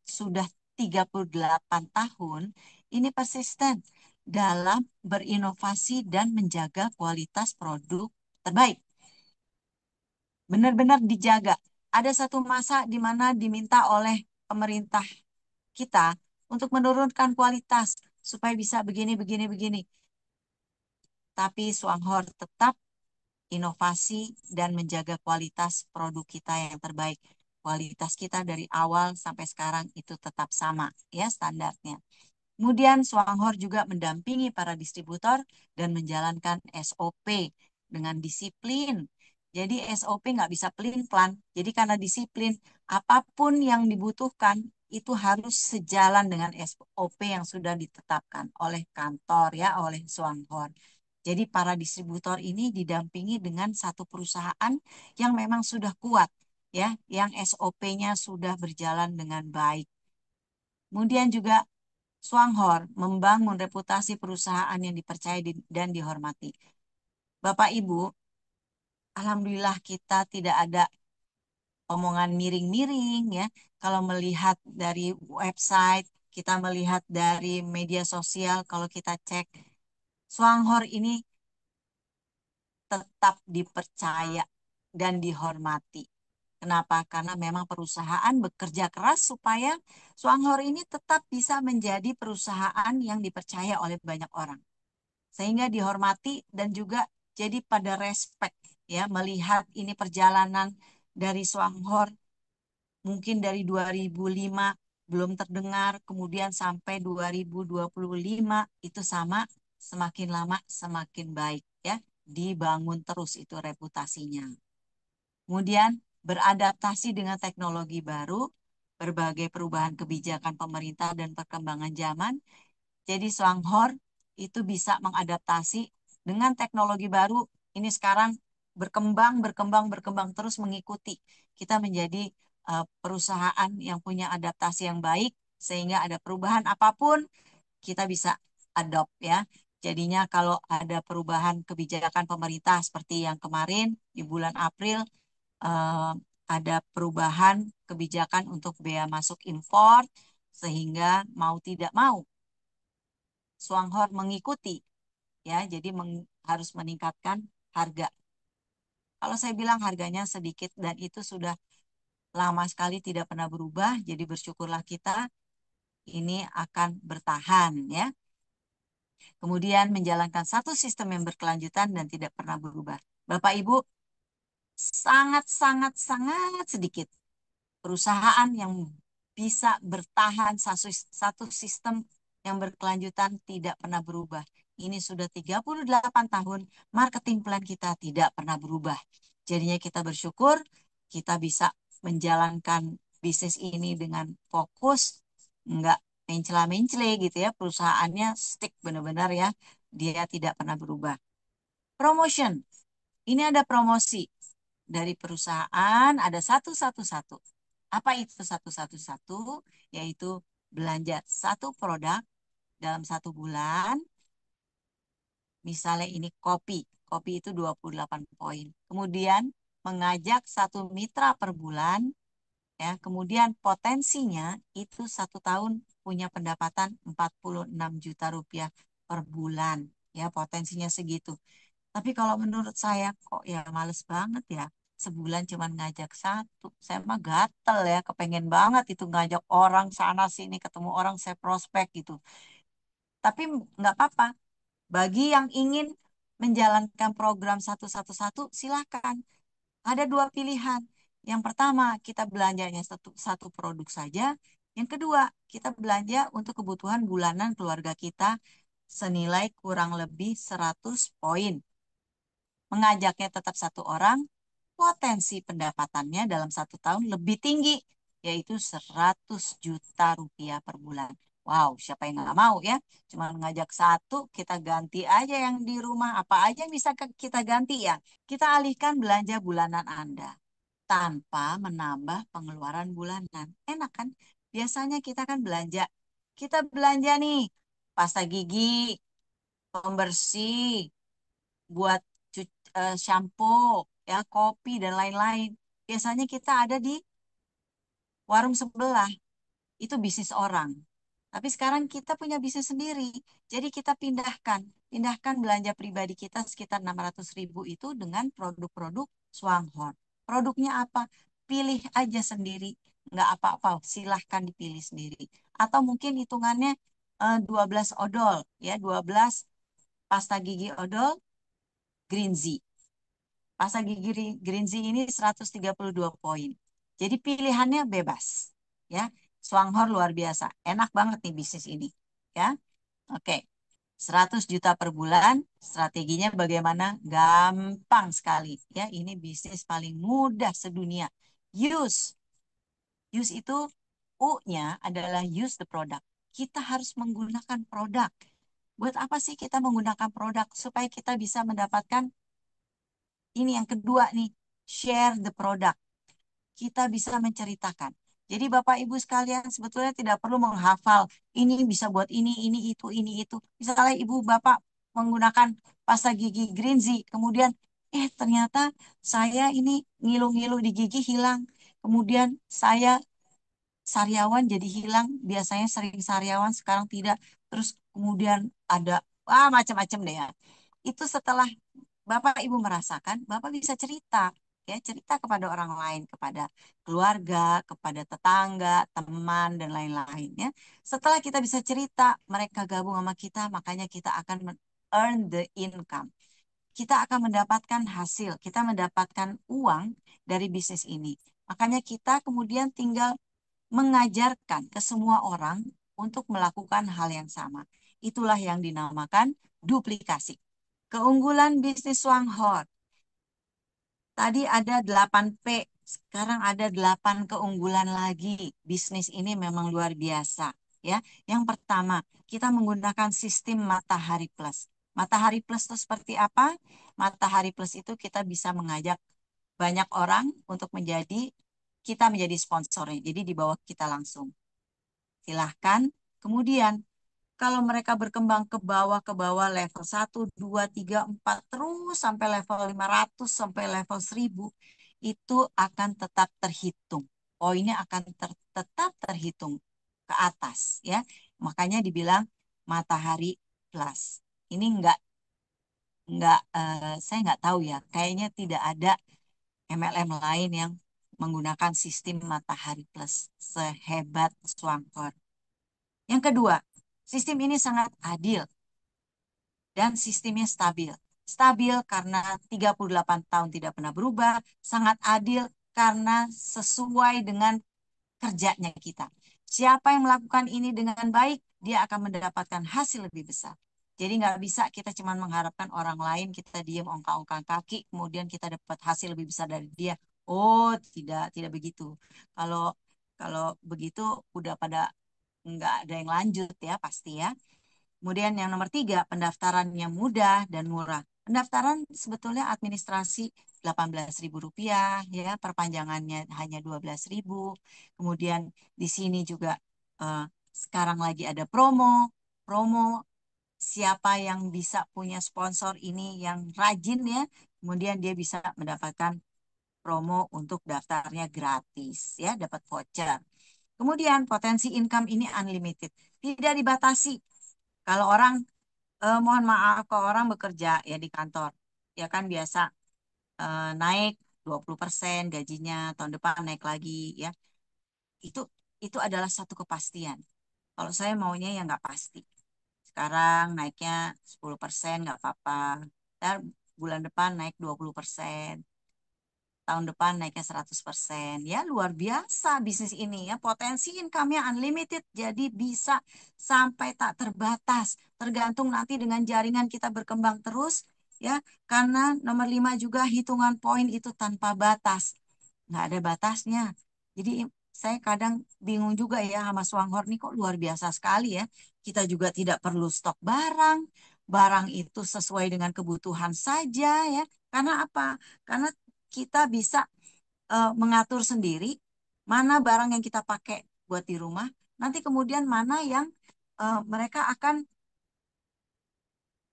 sudah 38 tahun, ini persisten dalam berinovasi dan menjaga kualitas produk terbaik. Benar-benar dijaga. Ada satu masa di mana diminta oleh pemerintah kita untuk menurunkan kualitas supaya bisa begini, begini, begini. Tapi Swanghor tetap inovasi dan menjaga kualitas produk kita yang terbaik. Kualitas kita dari awal sampai sekarang itu tetap sama ya standarnya. Kemudian Swanghor juga mendampingi para distributor dan menjalankan SOP dengan disiplin. Jadi SOP nggak bisa pelin-pelan. Jadi karena disiplin, apapun yang dibutuhkan itu harus sejalan dengan SOP yang sudah ditetapkan oleh kantor ya, oleh Swanghor. Jadi para distributor ini didampingi dengan satu perusahaan yang memang sudah kuat ya, yang SOP-nya sudah berjalan dengan baik. Kemudian juga Swanghor membangun reputasi perusahaan yang dipercaya dan dihormati. Bapak Ibu, alhamdulillah kita tidak ada omongan miring-miring ya. Kalau melihat dari website, kita melihat dari media sosial, kalau kita cek, Swanghor ini tetap dipercaya dan dihormati. Kenapa? Karena memang perusahaan bekerja keras supaya Swanghor ini tetap bisa menjadi perusahaan yang dipercaya oleh banyak orang. Sehingga dihormati dan juga jadi pada respect ya melihat ini perjalanan dari Swanghor mungkin dari 2005 belum terdengar, kemudian sampai 2025 itu sama, semakin lama semakin baik ya, dibangun terus itu reputasinya. Kemudian beradaptasi dengan teknologi baru, berbagai perubahan kebijakan pemerintah dan perkembangan zaman. Jadi Swanghor itu bisa mengadaptasi dengan teknologi baru. Ini sekarang berkembang, berkembang, berkembang terus mengikuti. Kita menjadi perusahaan yang punya adaptasi yang baik sehingga ada perubahan apapun kita bisa adopt ya. Jadinya kalau ada perubahan kebijakan pemerintah seperti yang kemarin di bulan April eh, ada perubahan kebijakan untuk bea masuk impor sehingga mau tidak mau Swanghor mengikuti ya, jadi harus meningkatkan harga. Kalau saya bilang harganya sedikit dan itu sudah lama sekali tidak pernah berubah, jadi bersyukurlah kita ini akan bertahan ya. Kemudian menjalankan satu sistem yang berkelanjutan dan tidak pernah berubah. Bapak Ibu, sangat sedikit perusahaan yang bisa bertahan satu sistem yang berkelanjutan tidak pernah berubah. Ini sudah 38 tahun marketing plan kita tidak pernah berubah. Jadinya kita bersyukur kita bisa menjalankan bisnis ini dengan fokus, enggak mencela-mencele gitu ya. Perusahaannya stick benar-benar ya. Dia tidak pernah berubah. Promotion. Ini ada promosi dari perusahaan, ada satu-satu-satu. Apa itu satu-satu-satu? Yaitu belanja satu produk dalam 1 bulan. Misalnya ini kopi. Kopi itu 28 poin. Kemudian mengajak satu mitra per bulan. Ya, kemudian potensinya itu 1 tahun punya pendapatan 46 juta rupiah per bulan. Ya, potensinya segitu. Tapi kalau menurut saya kok ya males banget ya. Sebulan cuman ngajak satu. Saya mah gatel ya, kepengen banget itu ngajak orang sana sini, ketemu orang, saya prospek gitu. Tapi nggak apa-apa. Bagi yang ingin menjalankan program satu-satu-satu, silakan. Ada dua pilihan. Yang pertama, kita belanjanya satu produk saja. Yang kedua, kita belanja untuk kebutuhan bulanan keluarga kita senilai kurang lebih 100 poin. Mengajaknya tetap satu orang, potensi pendapatannya dalam 1 tahun lebih tinggi, yaitu 100 juta rupiah per bulan. Wow, siapa yang nggak mau ya? Cuma ngajak satu, kita ganti aja yang di rumah. Apa aja yang bisa kita ganti ya? Kita alihkan belanja bulanan Anda tanpa menambah pengeluaran bulanan. Enak kan? Biasanya kita kan belanja. Kita belanja nih, pasta gigi, pembersih, buat shampoo, ya, kopi, dan lain-lain. Biasanya kita ada di warung sebelah, itu bisnis orang. Tapi sekarang kita punya bisnis sendiri. Jadi kita pindahkan belanja pribadi kita sekitar 600.000 itu dengan produk-produk Swanghorn. Produknya apa? Pilih aja sendiri. Nggak apa-apa, silahkan dipilih sendiri. Atau mungkin hitungannya 12 odol, ya, 12 pasta gigi odol, Green Z. Pasta gigi Greenzy ini 132 poin. Jadi pilihannya bebas. Ya, Swanghor luar biasa. Enak banget nih bisnis ini. Ya, oke. 100 juta per bulan, strateginya bagaimana? Gampang sekali. Ya, ini bisnis paling mudah sedunia. Use. Use itu U-nya adalah use the product. Kita harus menggunakan produk. Buat apa sih kita menggunakan produk? Supaya kita bisa mendapatkan ini yang kedua nih, share the product. Kita bisa menceritakan. Jadi Bapak Ibu sekalian sebetulnya tidak perlu menghafal ini bisa buat ini itu, ini itu. Misalnya Ibu Bapak menggunakan pasta gigi Greenzy, kemudian ternyata saya ini ngilu-ngilu di gigi hilang. Kemudian saya sariawan jadi hilang, biasanya sering sariawan sekarang tidak. Terus kemudian ada macam-macam deh ya. Itu setelah Bapak Ibu merasakan, Bapak bisa cerita, ya, cerita kepada orang lain, kepada keluarga, kepada tetangga, teman dan lain-lain ya. Setelah kita bisa cerita, mereka gabung sama kita, makanya kita akan earn the income. Kita akan mendapatkan hasil, kita mendapatkan uang dari bisnis ini. Makanya kita kemudian tinggal mengajarkan ke semua orang untuk melakukan hal yang sama. Itulah yang dinamakan duplikasi. Keunggulan bisnis Swanghor. Tadi ada 8P, sekarang ada 8 keunggulan lagi. Bisnis ini memang luar biasa, ya. Yang pertama, kita menggunakan sistem Matahari Plus. Matahari Plus itu seperti apa? Matahari Plus itu kita bisa mengajak banyak orang untuk kita menjadi sponsornya. Jadi di bawah kita langsung. Silahkan. Kemudian kalau mereka berkembang ke bawah level 1, 2, 3, 4 terus sampai level 500 sampai level 1000 itu akan tetap terhitung. Poinnya akan tetap terhitung ke atas ya. Makanya dibilang matahari plus. Ini saya nggak tahu ya. Kayaknya tidak ada MLM lain yang menggunakan sistem matahari plus sehebat Swankor. Yang kedua, sistem ini sangat adil dan sistemnya stabil. Stabil karena 38 tahun tidak pernah berubah, sangat adil karena sesuai dengan kerjanya kita. Siapa yang melakukan ini dengan baik, dia akan mendapatkan hasil lebih besar. Jadi nggak bisa kita cuma mengharapkan orang lain, kita diam ongkang-ongkang kaki, kemudian kita dapat hasil lebih besar dari dia. Oh, tidak begitu. Kalau kalau begitu udah pada nggak ada yang lanjut ya pasti ya. Kemudian yang nomor tiga, pendaftarannya mudah dan murah. Pendaftaran sebetulnya administrasi Rp18.000 ya, perpanjangannya hanya 12.000. Kemudian di sini juga eh, sekarang lagi ada promo siapa yang bisa punya sponsor ini yang rajin ya, kemudian dia bisa mendapatkan promo untuk daftarnya gratis ya, dapat voucher. Kemudian potensi income ini unlimited, tidak dibatasi. Kalau orang mohon maaf, kalau orang bekerja ya di kantor, ya kan biasa naik 20% gajinya, tahun depan naik lagi ya. Itu itu adalah satu kepastian. Kalau saya maunya ya nggak pasti. Sekarang naiknya 10% nggak apa-apa. Ntar bulan depan naik 20%. Tahun depan naiknya 100%. Ya luar biasa bisnis ini ya. Potensi income-nya unlimited. Jadi bisa sampai tak terbatas. Tergantung nanti dengan jaringan kita berkembang terus. Ya, karena nomor 5 juga hitungan poin itu tanpa batas. Nggak ada batasnya. Jadi saya kadang bingung juga ya sama Swanghor nih kok luar biasa sekali ya. Kita juga tidak perlu stok barang. Barang itu sesuai dengan kebutuhan saja ya. Karena apa? Karena kita bisa mengatur sendiri mana barang yang kita pakai buat di rumah. Nanti kemudian mana yang mereka akan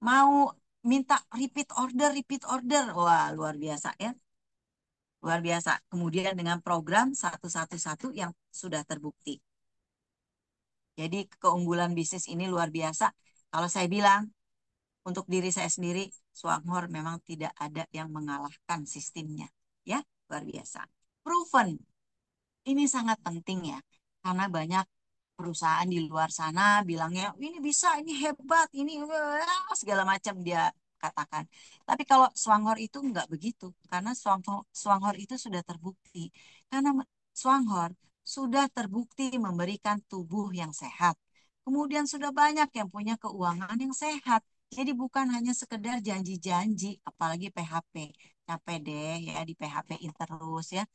mau minta repeat order. Wah, luar biasa ya. Luar biasa. Kemudian dengan program satu yang sudah terbukti. Jadi keunggulan bisnis ini luar biasa. Kalau saya bilang, untuk diri saya sendiri, Swanghor memang tidak ada yang mengalahkan sistemnya. Ya, luar biasa. Proven. Ini sangat penting ya. Karena banyak perusahaan di luar sana bilangnya, ini bisa, ini hebat, ini segala macam dia katakan. Tapi kalau Swanghor itu nggak begitu, karena Swanghor itu sudah terbukti. Karena Swanghor sudah terbukti memberikan tubuh yang sehat. Kemudian sudah banyak yang punya keuangan yang sehat. Jadi bukan hanya sekedar janji-janji, apalagi PHP. Capek deh ya di PHP-in terus ya.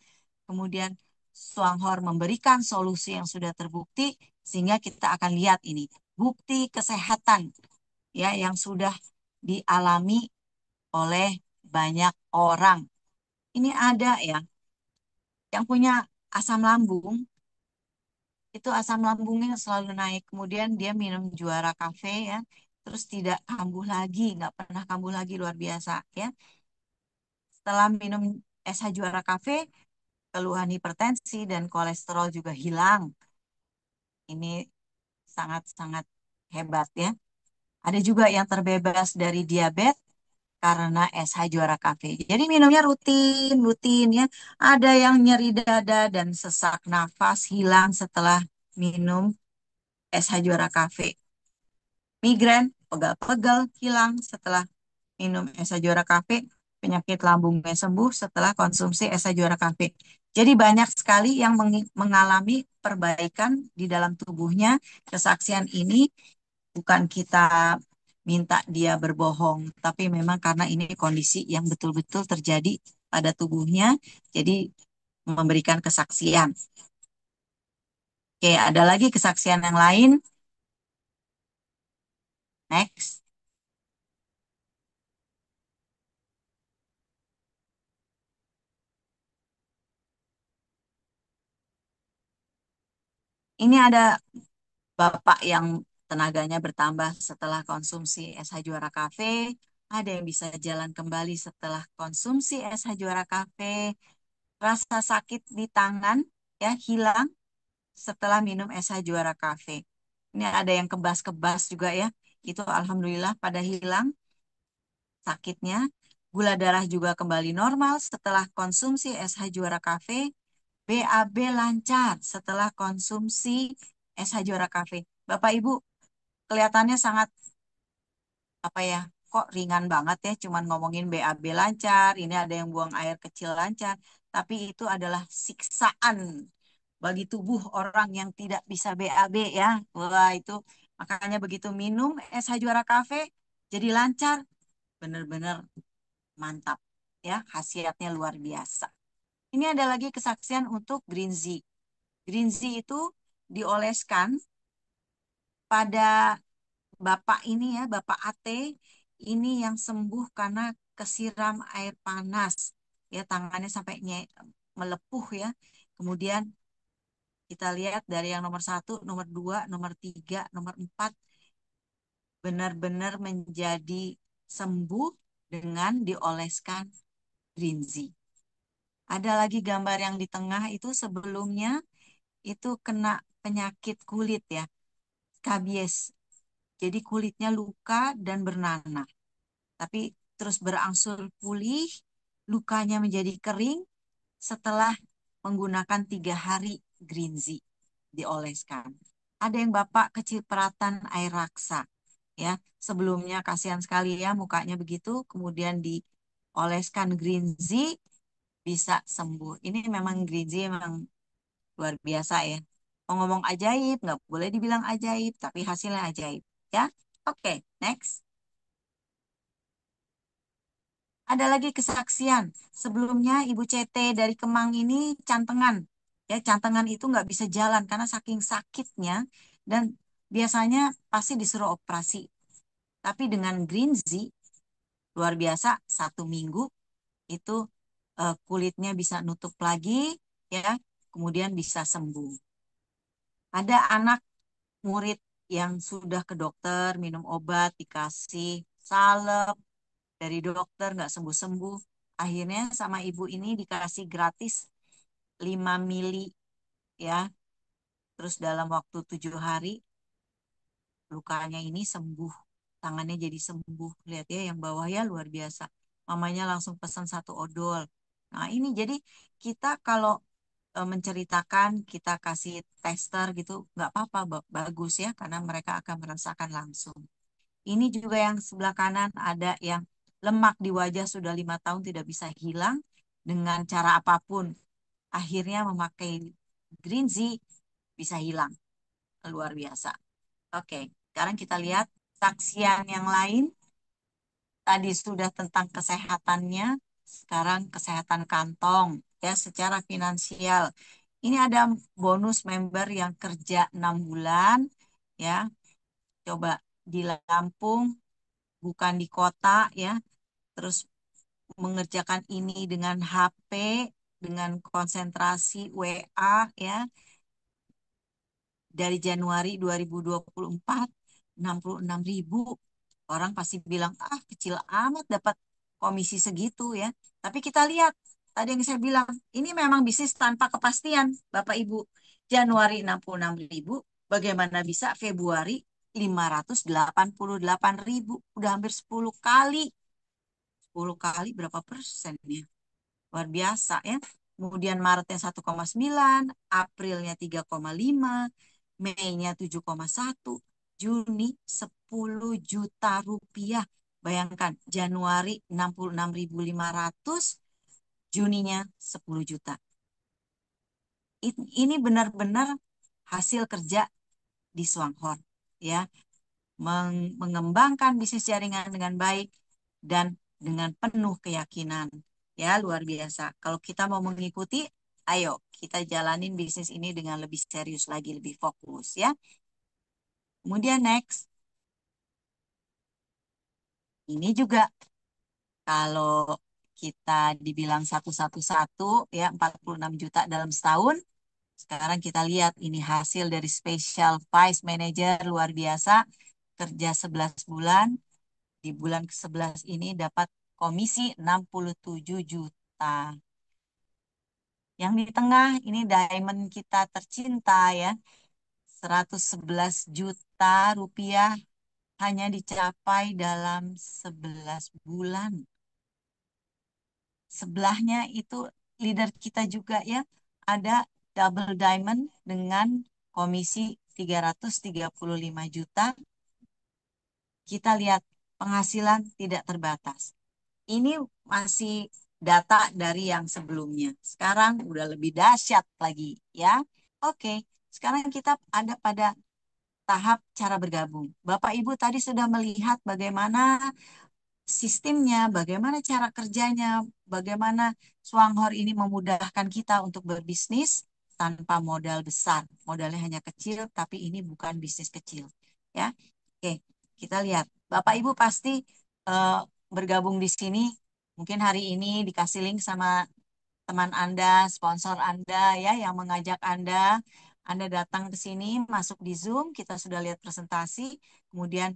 Kemudian Swanghor memberikan solusi yang sudah terbukti sehingga kita akan lihat ini bukti kesehatan ya yang sudah dialami oleh banyak orang. Ini ada ya yang punya asam lambung, itu asam lambungnya selalu naik. Kemudian dia minum juara kafe ya, terus tidak kambuh lagi, nggak pernah kambuh lagi, luar biasa ya. Setelah minum SH juara kafe, keluhan hipertensi dan kolesterol juga hilang. Ini sangat-sangat hebat ya. Ada juga yang terbebas dari diabetes karena SH Juara Cafe. Jadi minumnya rutin ya. Ada yang nyeri dada dan sesak nafas hilang setelah minum SH Juara Cafe. Migrain, pegal-pegal hilang setelah minum SH Juara Cafe. Penyakit lambungnya sembuh setelah konsumsi SH Juara Cafe. Jadi banyak sekali yang mengalami perbaikan di dalam tubuhnya. Kesaksian ini bukan kita minta dia berbohong, tapi memang karena ini kondisi yang betul-betul terjadi pada tubuhnya, jadi memberikan kesaksian. Oke, ada lagi kesaksian yang lain. Next. Ini ada Bapak yang tenaganya bertambah setelah konsumsi SH Juara Cafe, ada yang bisa jalan kembali setelah konsumsi SH Juara Cafe, rasa sakit di tangan ya hilang setelah minum SH Juara Cafe. Ini ada yang kebas-kebas juga ya. Itu alhamdulillah pada hilang sakitnya. Gula darah juga kembali normal setelah konsumsi SH Juara Cafe. BAB lancar setelah konsumsi SH Juara Cafe. Bapak Ibu, kelihatannya sangat apa ya? Kok ringan banget ya cuman ngomongin BAB lancar, ini ada yang buang air kecil lancar, tapi itu adalah siksaan bagi tubuh orang yang tidak bisa BAB ya. Wah, itu makanya begitu minum SH Juara Cafe jadi lancar, benar-benar mantap ya, khasiatnya luar biasa. Ini ada lagi kesaksian untuk Green Zee. Green Zee itu dioleskan pada Bapak ini ya, Bapak AT ini yang sembuh karena kesiram air panas. Ya, tangannya sampai melepuh ya. Kemudian kita lihat dari yang nomor 1, nomor 2, nomor 3, nomor 4 benar-benar menjadi sembuh dengan dioleskan Green Zee. Ada lagi gambar yang di tengah itu sebelumnya itu kena penyakit kulit ya, skabies. Jadi kulitnya luka dan bernanah. Tapi terus berangsur pulih, lukanya menjadi kering setelah menggunakan 3 hari Green Zee dioleskan. Ada yang Bapak kecipratan air raksa, ya. Sebelumnya kasihan sekali ya mukanya begitu, kemudian dioleskan Green Zee bisa sembuh. Ini memang Green Zee memang luar biasa ya. Ngomong ajaib, nggak boleh dibilang ajaib, tapi hasilnya ajaib. Ya, oke, next. Ada lagi kesaksian. Sebelumnya Ibu CT dari Kemang ini cantengan. Ya, cantengan itu nggak bisa jalan karena saking sakitnya dan biasanya pasti disuruh operasi. Tapi dengan Green Zee, luar biasa, 1 minggu itu kulitnya bisa nutup lagi, ya, kemudian bisa sembuh. Ada anak murid yang sudah ke dokter, minum obat, dikasih salep dari dokter, nggak sembuh-sembuh. Akhirnya sama ibu ini dikasih gratis 5 mili, ya. Terus dalam waktu 7 hari, lukanya ini sembuh. Tangannya jadi sembuh. Lihat ya yang bawah ya luar biasa. Mamanya langsung pesan 1 odol. Nah ini jadi kita kalau menceritakan, kita kasih tester gitu, nggak apa-apa, bagus ya, karena mereka akan merasakan langsung. Ini juga yang sebelah kanan ada yang lemak di wajah sudah 5 tahun tidak bisa hilang dengan cara apapun. Akhirnya memakai Green Zee bisa hilang. Luar biasa. Oke, sekarang kita lihat saksian yang lain. Tadi sudah tentang kesehatannya, sekarang kesehatan kantong ya secara finansial. Ini ada bonus member yang kerja 6 bulan ya. Coba di Lampung, bukan di kota ya. Terus mengerjakan ini dengan HP, dengan konsentrasi WA ya. Dari Januari 2024, 66.000. Orang pasti bilang, ah kecil amat dapat komisi segitu ya. Tapi kita lihat, tadi yang saya bilang, ini memang bisnis tanpa kepastian, Bapak Ibu. Januari 66.000, bagaimana bisa Februari 588.000, udah hampir 10 kali. 10 kali berapa persen ya? Luar biasa ya. Kemudian Maretnya 1,9, Aprilnya 3,5, Mei-nya 7,1, Juni 10 juta rupiah. Bayangkan, Januari 66.500, Juninya 10 juta. Ini benar-benar hasil kerja di Swanghorn ya. Mengembangkan bisnis jaringan dengan baik dan dengan penuh keyakinan. Ya, luar biasa. Kalau kita mau mengikuti, ayo kita jalanin bisnis ini dengan lebih serius lagi, lebih fokus ya. Kemudian next, ini juga kalau kita dibilang satu-satu-satu ya 46 juta dalam setahun. Sekarang kita lihat ini hasil dari Special Vice Manager luar biasa, kerja 11 bulan. Di bulan ke-11 ini dapat komisi 67 juta. Yang di tengah ini diamond kita tercinta ya. 111 juta rupiah hanya dicapai dalam 11 bulan. Sebelahnya itu leader kita juga ya. Ada double diamond dengan komisi 335 juta. Kita lihat penghasilan tidak terbatas. Ini masih data dari yang sebelumnya. Sekarang udah lebih dahsyat lagi ya. Oke, sekarang kita ada pada tahap cara bergabung. Bapak Ibu tadi sudah melihat bagaimana sistemnya, bagaimana cara kerjanya, bagaimana Swanghor ini memudahkan kita untuk berbisnis tanpa modal besar. Modalnya hanya kecil, tapi ini bukan bisnis kecil. Ya, oke, kita lihat. Bapak Ibu pasti eh, bergabung di sini. Mungkin hari ini dikasih link sama teman Anda, sponsor Anda ya, yang mengajak Anda. Anda datang ke sini, masuk di Zoom, kita sudah lihat presentasi, kemudian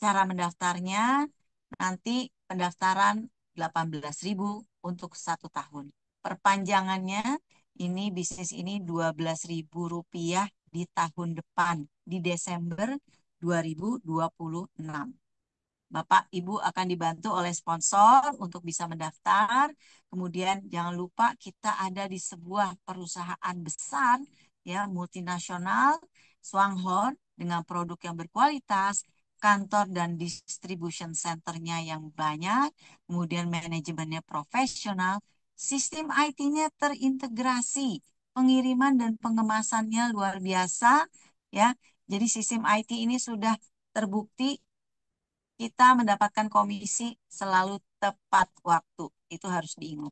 cara mendaftarnya, nanti pendaftaran 18.000 untuk 1 tahun. Perpanjangannya, ini bisnis ini 12.000 rupiah di tahun depan, di Desember 2026. Bapak Ibu akan dibantu oleh sponsor untuk bisa mendaftar. Kemudian jangan lupa kita ada di sebuah perusahaan besar ya multinasional Swanghorn dengan produk yang berkualitas, kantor dan distribution centernya yang banyak, kemudian manajemennya profesional, sistem IT-nya terintegrasi, pengiriman dan pengemasannya luar biasa ya. Jadi sistem IT ini sudah terbukti kita mendapatkan komisi selalu tepat waktu. Itu harus diingat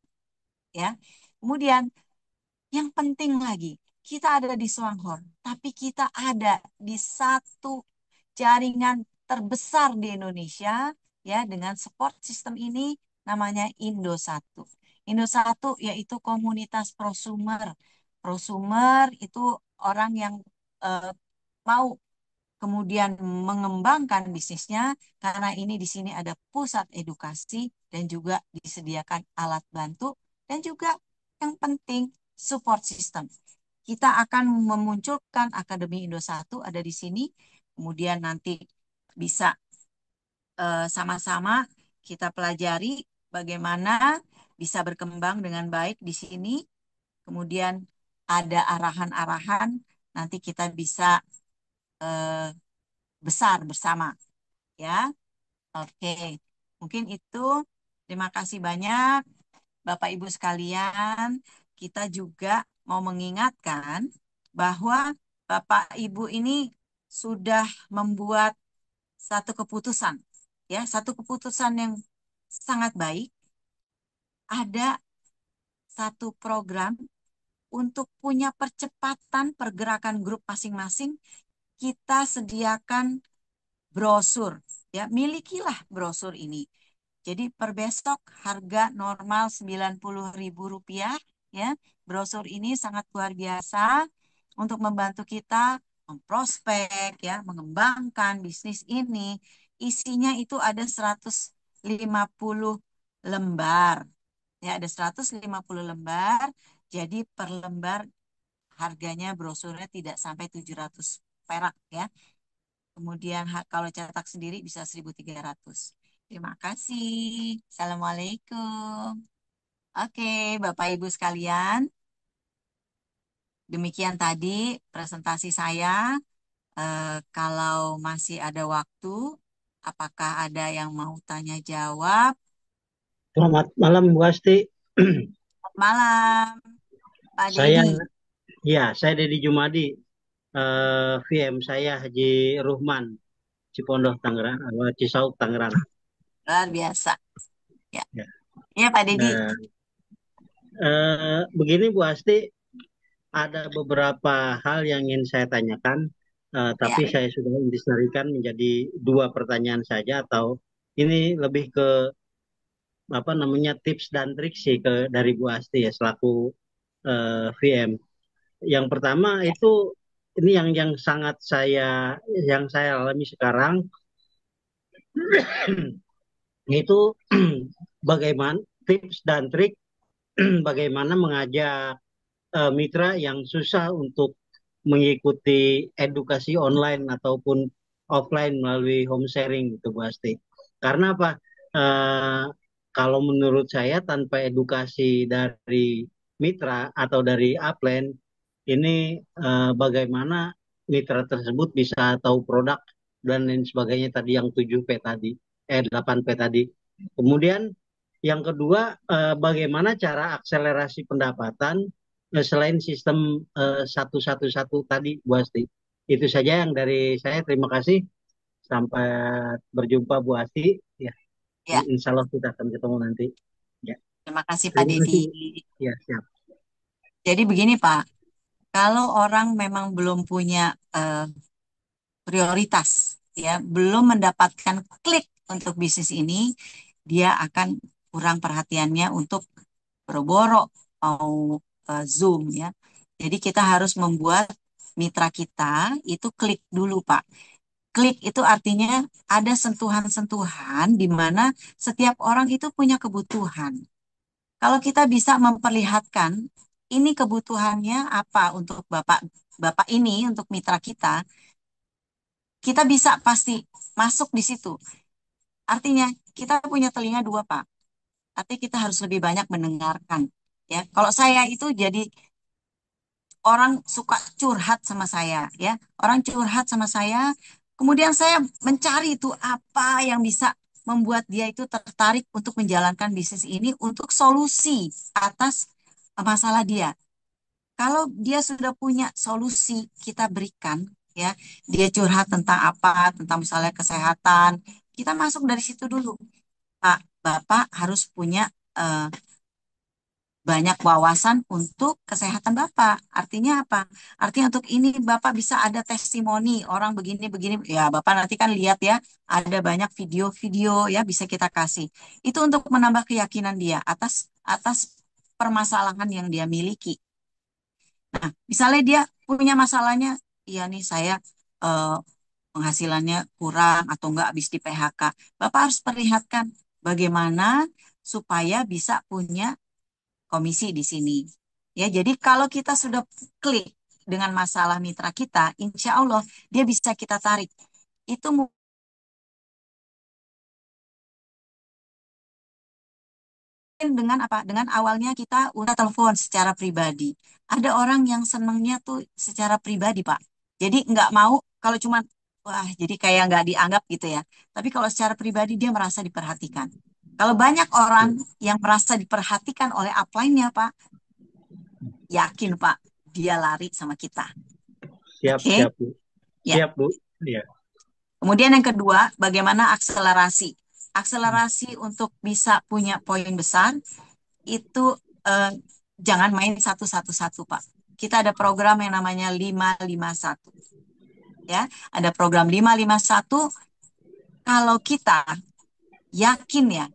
ya. Kemudian yang penting lagi, kita ada di Swanghorn, tapi kita ada di satu jaringan terbesar di Indonesia ya dengan support system ini namanya Indosatu. Indosatu yaitu komunitas prosumer. Prosumer itu orang yang eh, mau kemudian mengembangkan bisnisnya karena ini di sini ada pusat edukasi dan juga disediakan alat bantu dan juga yang penting support system. Kita akan memunculkan Akademi Indosatu ada di sini, kemudian nanti bisa sama-sama kita pelajari bagaimana bisa berkembang dengan baik di sini. Kemudian ada arahan-arahan, nanti kita bisa eh, besar bersama ya. Oke, mungkin itu. Terima kasih banyak Bapak Ibu sekalian. Kita juga mau mengingatkan bahwa Bapak Ibu ini sudah membuat satu keputusan ya, satu keputusan yang sangat baik. Ada satu program untuk punya percepatan pergerakan grup masing-masing, kita sediakan brosur ya, milikilah brosur ini. Jadi per besok harga normal Rp90.000 ya. Brosur ini sangat luar biasa untuk membantu kita memprospek ya, mengembangkan bisnis ini. Isinya itu ada 150 lembar. Ya, ada 150 lembar. Jadi per lembar harganya brosurnya tidak sampai 700 perak ya. Kemudian kalau cetak sendiri bisa 1.300. Terima kasih. Assalamualaikum. Oke, Bapak Ibu sekalian, demikian tadi presentasi saya. Kalau masih ada waktu, apakah ada yang mau tanya jawab? Selamat malam Bu Asti. Selamat malam, Pak Saya Dedi. saya Dedi Jumadi. VM saya Haji Ruhman, Cipondoh Tangerang, Cisauk Tangerang. Luar biasa. Ya, Ya. ya Pak Dedi. Eh, Begini Bu Asti, ada beberapa hal yang ingin saya tanyakan, tapi Ya, saya sudah indisterikan menjadi dua pertanyaan saja, atau ini lebih ke apa namanya tips dan trik sih dari Bu Asti ya selaku VM. Yang pertama itu ini yang sangat yang saya alami sekarang itu bagaimana tips dan trik bagaimana mengajak mitra yang susah untuk mengikuti edukasi online ataupun offline melalui home sharing itu pasti. Karena apa? Eh, Kalau menurut saya tanpa edukasi dari mitra atau dari upline ini bagaimana mitra tersebut bisa tahu produk dan lain sebagainya tadi yang 7P tadi, 8P tadi. Kemudian yang kedua, bagaimana cara akselerasi pendapatan selain sistem 111 tadi, Bu Asti. Itu saja yang dari saya. Terima kasih. Sampai berjumpa Bu Asti. Ya, ya. insya Allah kita akan ketemu nanti. Ya, Terima kasih Pak terima Dedi. kasih. Ya, siap. Jadi begini Pak, kalau orang memang belum punya eh, prioritas, ya, belum mendapatkan klik untuk bisnis ini, dia akan kurang perhatiannya untuk boro-boro mau Zoom ya. Jadi kita harus membuat mitra kita itu klik dulu, Pak. Klik itu artinya ada sentuhan-sentuhan di mana setiap orang itu punya kebutuhan. Kalau kita bisa memperlihatkan ini kebutuhannya apa untuk Bapak ini, untuk mitra kita bisa pasti masuk di situ. Artinya kita punya telinga dua, Pak. Tapi kita harus lebih banyak mendengarkan. Ya, kalau saya itu jadi orang suka curhat sama saya, ya. Orang curhat sama saya, kemudian saya mencari itu apa yang bisa membuat dia itu tertarik untuk menjalankan bisnis ini untuk solusi atas masalah dia. Kalau dia sudah punya solusi, kita berikan, ya. Dia curhat tentang apa, tentang misalnya kesehatan, kita masuk dari situ dulu. Pak, Bapak harus punya eh, banyak wawasan untuk kesehatan Bapak. Artinya apa? Artinya untuk ini Bapak bisa ada testimoni orang begini-begini. Ya, Bapak nanti kan lihat ya, ada banyak video-video ya bisa kita kasih. Itu untuk menambah keyakinan dia atas atas permasalahan yang dia miliki. Nah, misalnya dia punya masalahnya, iya nih saya eh, penghasilannya kurang atau enggak habis di PHK. Bapak harus perlihatkan bagaimana supaya bisa punya komisi di sini. Ya, jadi kalau kita sudah klik dengan masalah mitra kita, insya Allah dia bisa kita tarik. Itu mungkin dengan apa? Dengan awalnya kita udah telepon secara pribadi. Ada orang yang senangnya tuh secara pribadi, Pak. Jadi nggak mau kalau cuma wah, jadi kayak nggak dianggap gitu ya. Tapi kalau secara pribadi dia merasa diperhatikan. Kalau banyak orang yang merasa diperhatikan oleh upline-nya, Pak, yakin, Pak, dia lari sama kita. Siap, Oke? siap, Bu. Ya. Siap, Bu. Ya. Kemudian yang kedua, bagaimana akselerasi. Akselerasi untuk bisa punya poin besar itu eh, jangan main satu-satu-satu, Pak. Kita ada program yang namanya 551. Ya, ada program 551. Kalau kita yakin ya,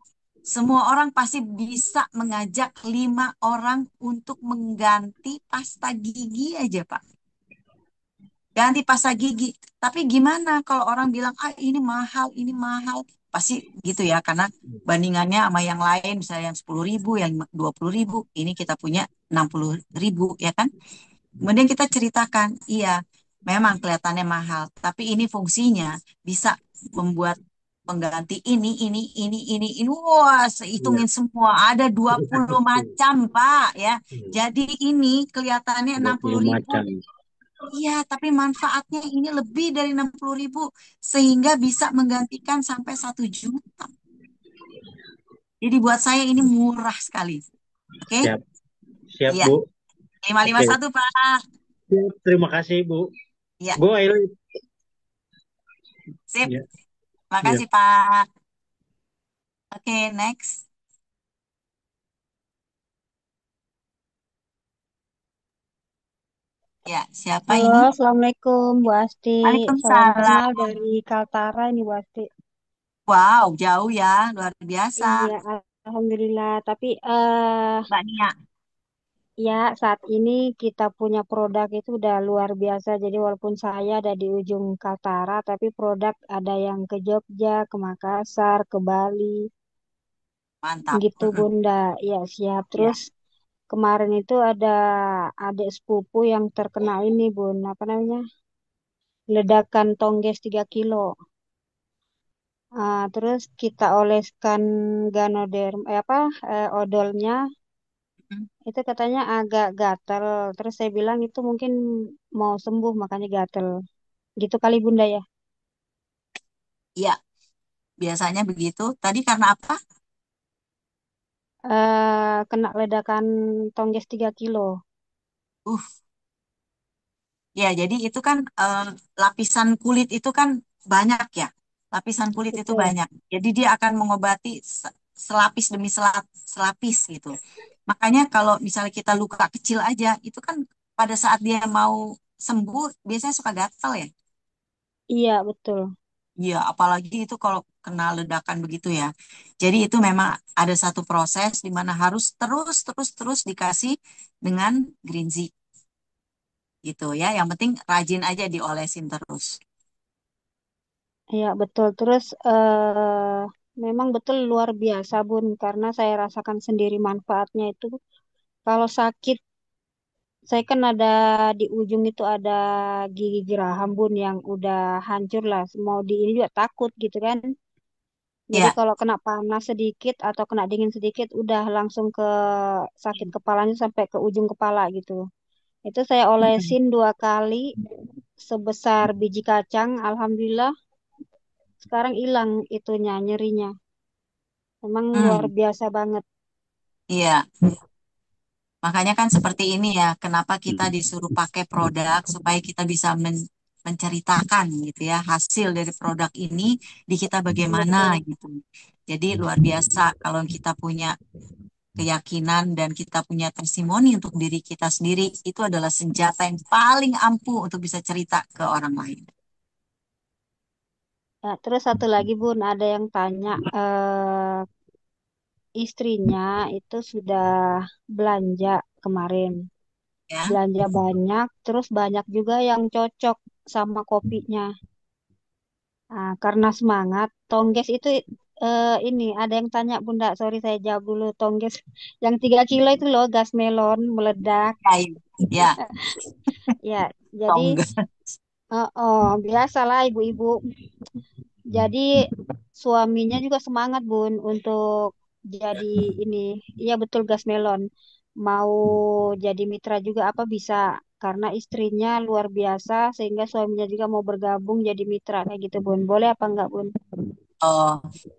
semua orang pasti bisa mengajak 5 orang untuk mengganti pasta gigi aja, Pak. Ganti pasta gigi. Tapi gimana kalau orang bilang, ah ini mahal, ini mahal. Pasti gitu ya, karena bandingannya sama yang lain, misalnya yang 10.000, yang 20.000, ini kita punya 60.000, ya kan? Kemudian kita ceritakan, iya, memang kelihatannya mahal, tapi ini fungsinya bisa membuat pengganti ini. Wah, Iya. sehitungin semua. Ada 20 macam, Pak, ya. Jadi ini kelihatannya Dua enam puluh puluh ribu macam. Iya, tapi manfaatnya ini lebih dari 60.000 sehingga bisa menggantikan sampai 1 juta. Jadi buat saya ini murah sekali. Oke? Siap, siap, Iya, Bu. lima lima Oke. satu Pak. Siap, terima kasih, Bu. Iya, Bu Aileen. sip. Ya, ya. Makasih Pak. Oke, next. Ya, siapa Halo, ini? Assalamualaikum Bu Asti. Salam kenal Waalaikumsalam. dari Kaltara ini Bu Asti. Wow, jauh ya, luar biasa. Iya, Alhamdulillah. Tapi Mbak Nia. ya saat ini kita punya produk itu udah luar biasa. Jadi walaupun saya ada di ujung Kaltara, tapi produk ada yang ke Jogja, ke Makassar, ke Bali, Mantap. gitu Bunda. Ya siap. Ya. Terus kemarin itu ada adik sepupu yang terkena ini Bun, apa namanya? Ledakan tongges 3 kilo. Terus kita oleskan ganoderm, odolnya Hmm. itu katanya agak gatel. Terus saya bilang itu mungkin mau sembuh makanya gatel. Gitu kali Bunda ya. Iya, biasanya begitu. Tadi karena apa? Kena ledakan tongges 3 kilo. Uh, Ya, jadi itu kan lapisan kulit itu kan banyak ya. Lapisan kulit itu Betul. banyak. Jadi dia akan mengobati selapis demi selapis gitu. Makanya kalau misalnya kita luka kecil aja, itu kan pada saat dia mau sembuh, biasanya suka gatal ya. Iya betul. Iya, apalagi itu kalau kena ledakan begitu ya. Jadi itu memang ada satu proses di mana harus terus dikasih dengan green tea gitu ya. Yang penting rajin aja diolesin terus. Iya betul. Terus memang betul luar biasa Bun karena saya rasakan sendiri manfaatnya itu. Kalau sakit saya kan ada di ujung itu ada gigi geraham bun yang udah hancur lah. Mau di ini juga takut gitu kan. Jadi Ya. kalau kena panas sedikit atau kena dingin sedikit, udah langsung ke sakit kepalanya sampai ke ujung kepala gitu. Itu saya Mm-mm. olesin 2 kali sebesar biji kacang. Alhamdulillah sekarang hilang itunya nyerinya. Emang luar Hmm, biasa banget. iya. Makanya kan seperti ini ya, kenapa kita disuruh pakai produk supaya kita bisa menceritakan gitu ya hasil dari produk ini di kita bagaimana Betul. gitu. Jadi luar biasa kalau kita punya keyakinan dan kita punya testimoni untuk diri kita sendiri, itu adalah senjata yang paling ampuh untuk bisa cerita ke orang lain. Ya, terus satu lagi Bun, ada yang tanya istrinya itu sudah belanja kemarin. Ya, Belanja banyak, terus banyak juga yang cocok sama kopinya. Nah, karena semangat, Tongges itu ini ada yang tanya Bunda, sorry saya jawab dulu. Tongges yang 3 kilo itu loh, gas melon meledak. ya, ya, Ya, jadi tonggak. biasalah ibu-ibu. Jadi suaminya juga semangat Bun untuk jadi ini. Iya betul gas melon. Mau jadi mitra juga apa bisa karena istrinya luar biasa sehingga suaminya juga mau bergabung jadi mitra kayak gitu Bun. Boleh apa enggak Bun? Oh,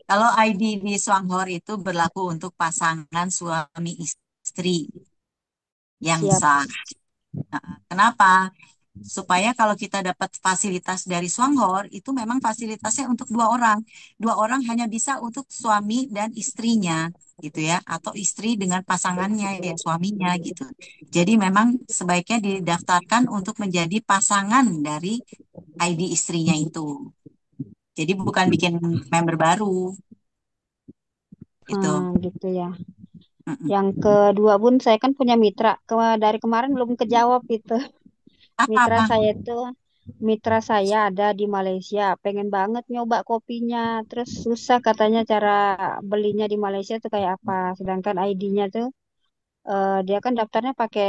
kalau ID di Swanghor itu berlaku untuk pasangan suami istri yang Siap. sah. Kenapa? Supaya kalau kita dapat fasilitas dari Swanghor, itu memang fasilitasnya untuk 2 orang. 2 orang hanya bisa untuk suami dan istrinya, gitu ya, atau istri dengan pasangannya, ya suaminya, gitu. Jadi memang sebaiknya didaftarkan untuk menjadi pasangan dari ID istrinya itu. Jadi bukan bikin member baru, itu. Gitu ya. Mm-mm. Yang kedua Bun, saya kan punya mitra. Dari kemarin belum kejawab itu. Mitra Apa-apa? saya itu mitra saya ada di Malaysia, pengen banget nyoba kopinya. Terus susah katanya cara belinya di Malaysia tuh kayak apa. Sedangkan ID-nya tuh dia kan daftarnya pakai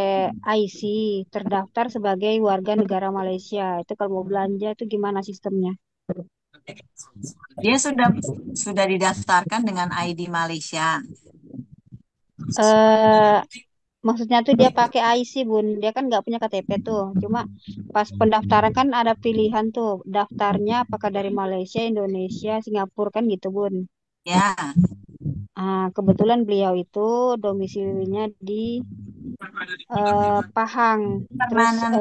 IC, terdaftar sebagai warga negara Malaysia. Itu kalau mau belanja itu gimana sistemnya? Dia sudah didaftarkan dengan ID Malaysia. eh Maksudnya tuh dia pakai IC Bun, dia kan nggak punya KTP tuh. Cuma pas pendaftaran kan ada pilihan tuh, daftarnya apakah dari Malaysia, Indonesia, Singapura kan gitu Bun. Ya, Kebetulan beliau itu domisilinya di Pahang. Terus permanen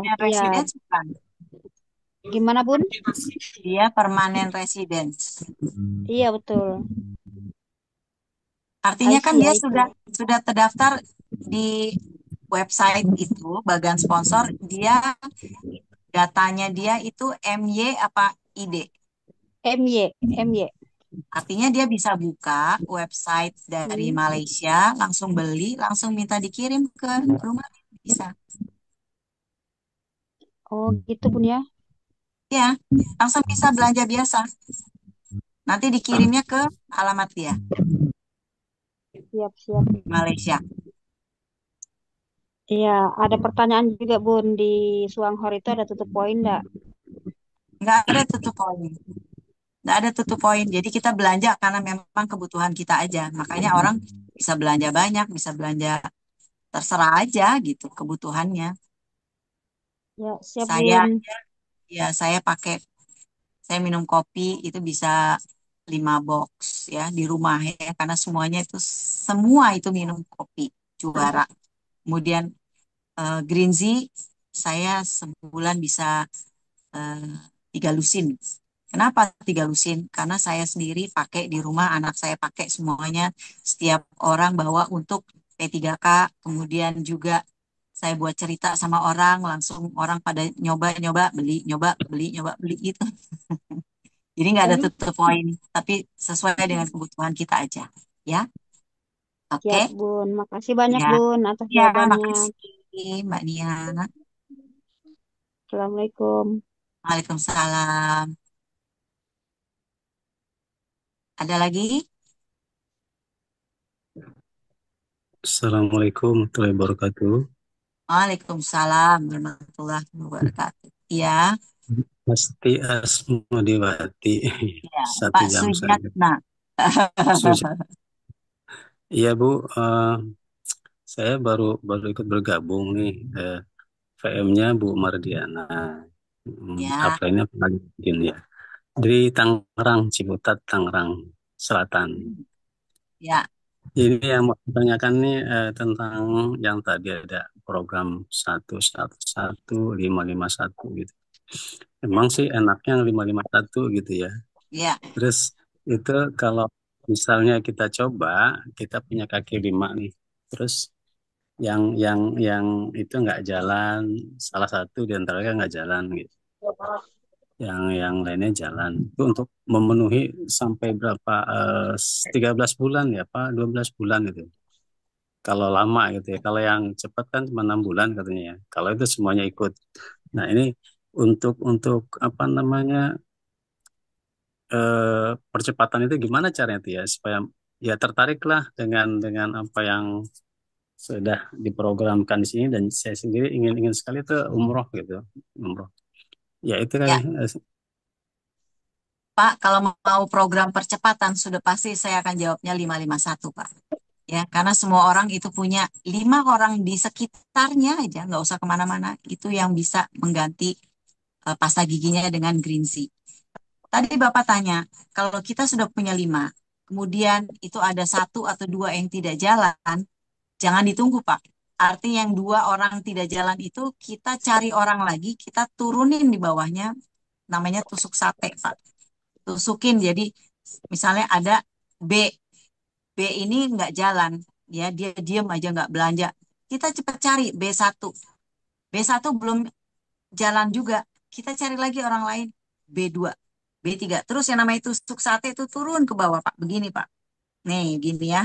ya residence bukan? gimana Bun? Dia permanen residence. Iya betul, Artinya kan dia ICA itu. sudah terdaftar di website itu, bagian sponsor, dia datanya dia itu MY apa ID. MY, MY. Artinya dia bisa buka website dari Hmm. Malaysia, langsung beli, langsung minta dikirim ke rumah. Bisa. Oh gitu Bun ya. Ya, langsung bisa belanja biasa. Nanti dikirimnya ke alamat dia Siap, siap. di Malaysia. Iya, ada pertanyaan juga Bun di Suanghor itu ada tutup poin nggak? Nggak ada tutup poin. Nggak ada tutup poin. Jadi kita belanja karena memang kebutuhan kita aja. Makanya orang bisa belanja banyak, bisa belanja terserah aja gitu kebutuhannya. Ya, siap Saya Bun. saya pakai, saya minum kopi itu bisa 5 box ya di rumah ya karena semua itu minum kopi juara. Kemudian green tea saya sebulan bisa eh, 3 lusin. Kenapa 3 lusin? Karena saya sendiri pakai di rumah, anak saya pakai semuanya. Setiap orang bawa untuk P3K, kemudian juga saya buat cerita sama orang, langsung orang pada nyoba-nyoba, beli, nyoba, beli, nyoba, beli gitu. Jadi nggak ada tutup poin, tapi sesuai dengan kebutuhan kita aja. Ya, Siap oke? Bun. Makasih banyak Ya, Bun atas ya, jawabannya. makasih Mbak Nia. Assalamualaikum. Waalaikumsalam. Ada lagi? Assalamualaikum warahmatullahi wabarakatuh. Waalaikumsalam warahmatullahi wabarakatuh. Iya, Pasti Asmodiwati. Ya, 1 jam saja. Sujatna. Sus- Iya Bu, saya baru baru ikut bergabung nih. VM-nya Bu Mardiana. Ya, Upline-nya paling mungkin ya. Dari Tangerang, Ciputat, Tangerang Selatan. ya, Ini yang mau ditanyakan nih tentang yang tadi ada program 111 551 gitu. Emang sih enaknya yang 551 gitu ya. ya, Terus itu kalau misalnya kita coba, kita punya kaki 5 nih. Terus yang itu nggak jalan, salah satu di antaranya nggak jalan gitu. Yang lainnya jalan. Itu untuk memenuhi sampai berapa? 13 bulan ya, Pak? 12 bulan itu. Kalau lama gitu ya. Kalau yang cepat kan cuma 6 bulan katanya ya. Kalau itu semuanya ikut. Nah, ini untuk apa namanya percepatan itu gimana caranya tuh ya supaya ya tertariklah dengan apa yang sudah diprogramkan di sini dan saya sendiri ingin ingin sekali tuh umroh gitu, umroh. Ya itu kan ya. Pak, kalau mau program percepatan, sudah pasti saya akan jawabnya 551 Pak. Ya, karena semua orang itu punya 5 orang di sekitarnya aja, nggak usah kemana-mana. Itu yang bisa mengganti pasta giginya dengan green tea. Tadi Bapak tanya, kalau kita sudah punya 5, kemudian itu ada 1 atau 2 yang tidak jalan, jangan ditunggu Pak. Arti yang 2 orang tidak jalan itu kita cari orang lagi, kita turunin di bawahnya, namanya tusuk sate Pak. Tusukin, jadi misalnya ada B, B ini nggak jalan, ya dia diem aja nggak belanja. Kita cepat cari B1, B1 belum jalan juga, kita cari lagi orang lain, B2, B3. Terus yang namanya tusuk sate itu turun ke bawah Pak, begini Pak. Nih gini ya,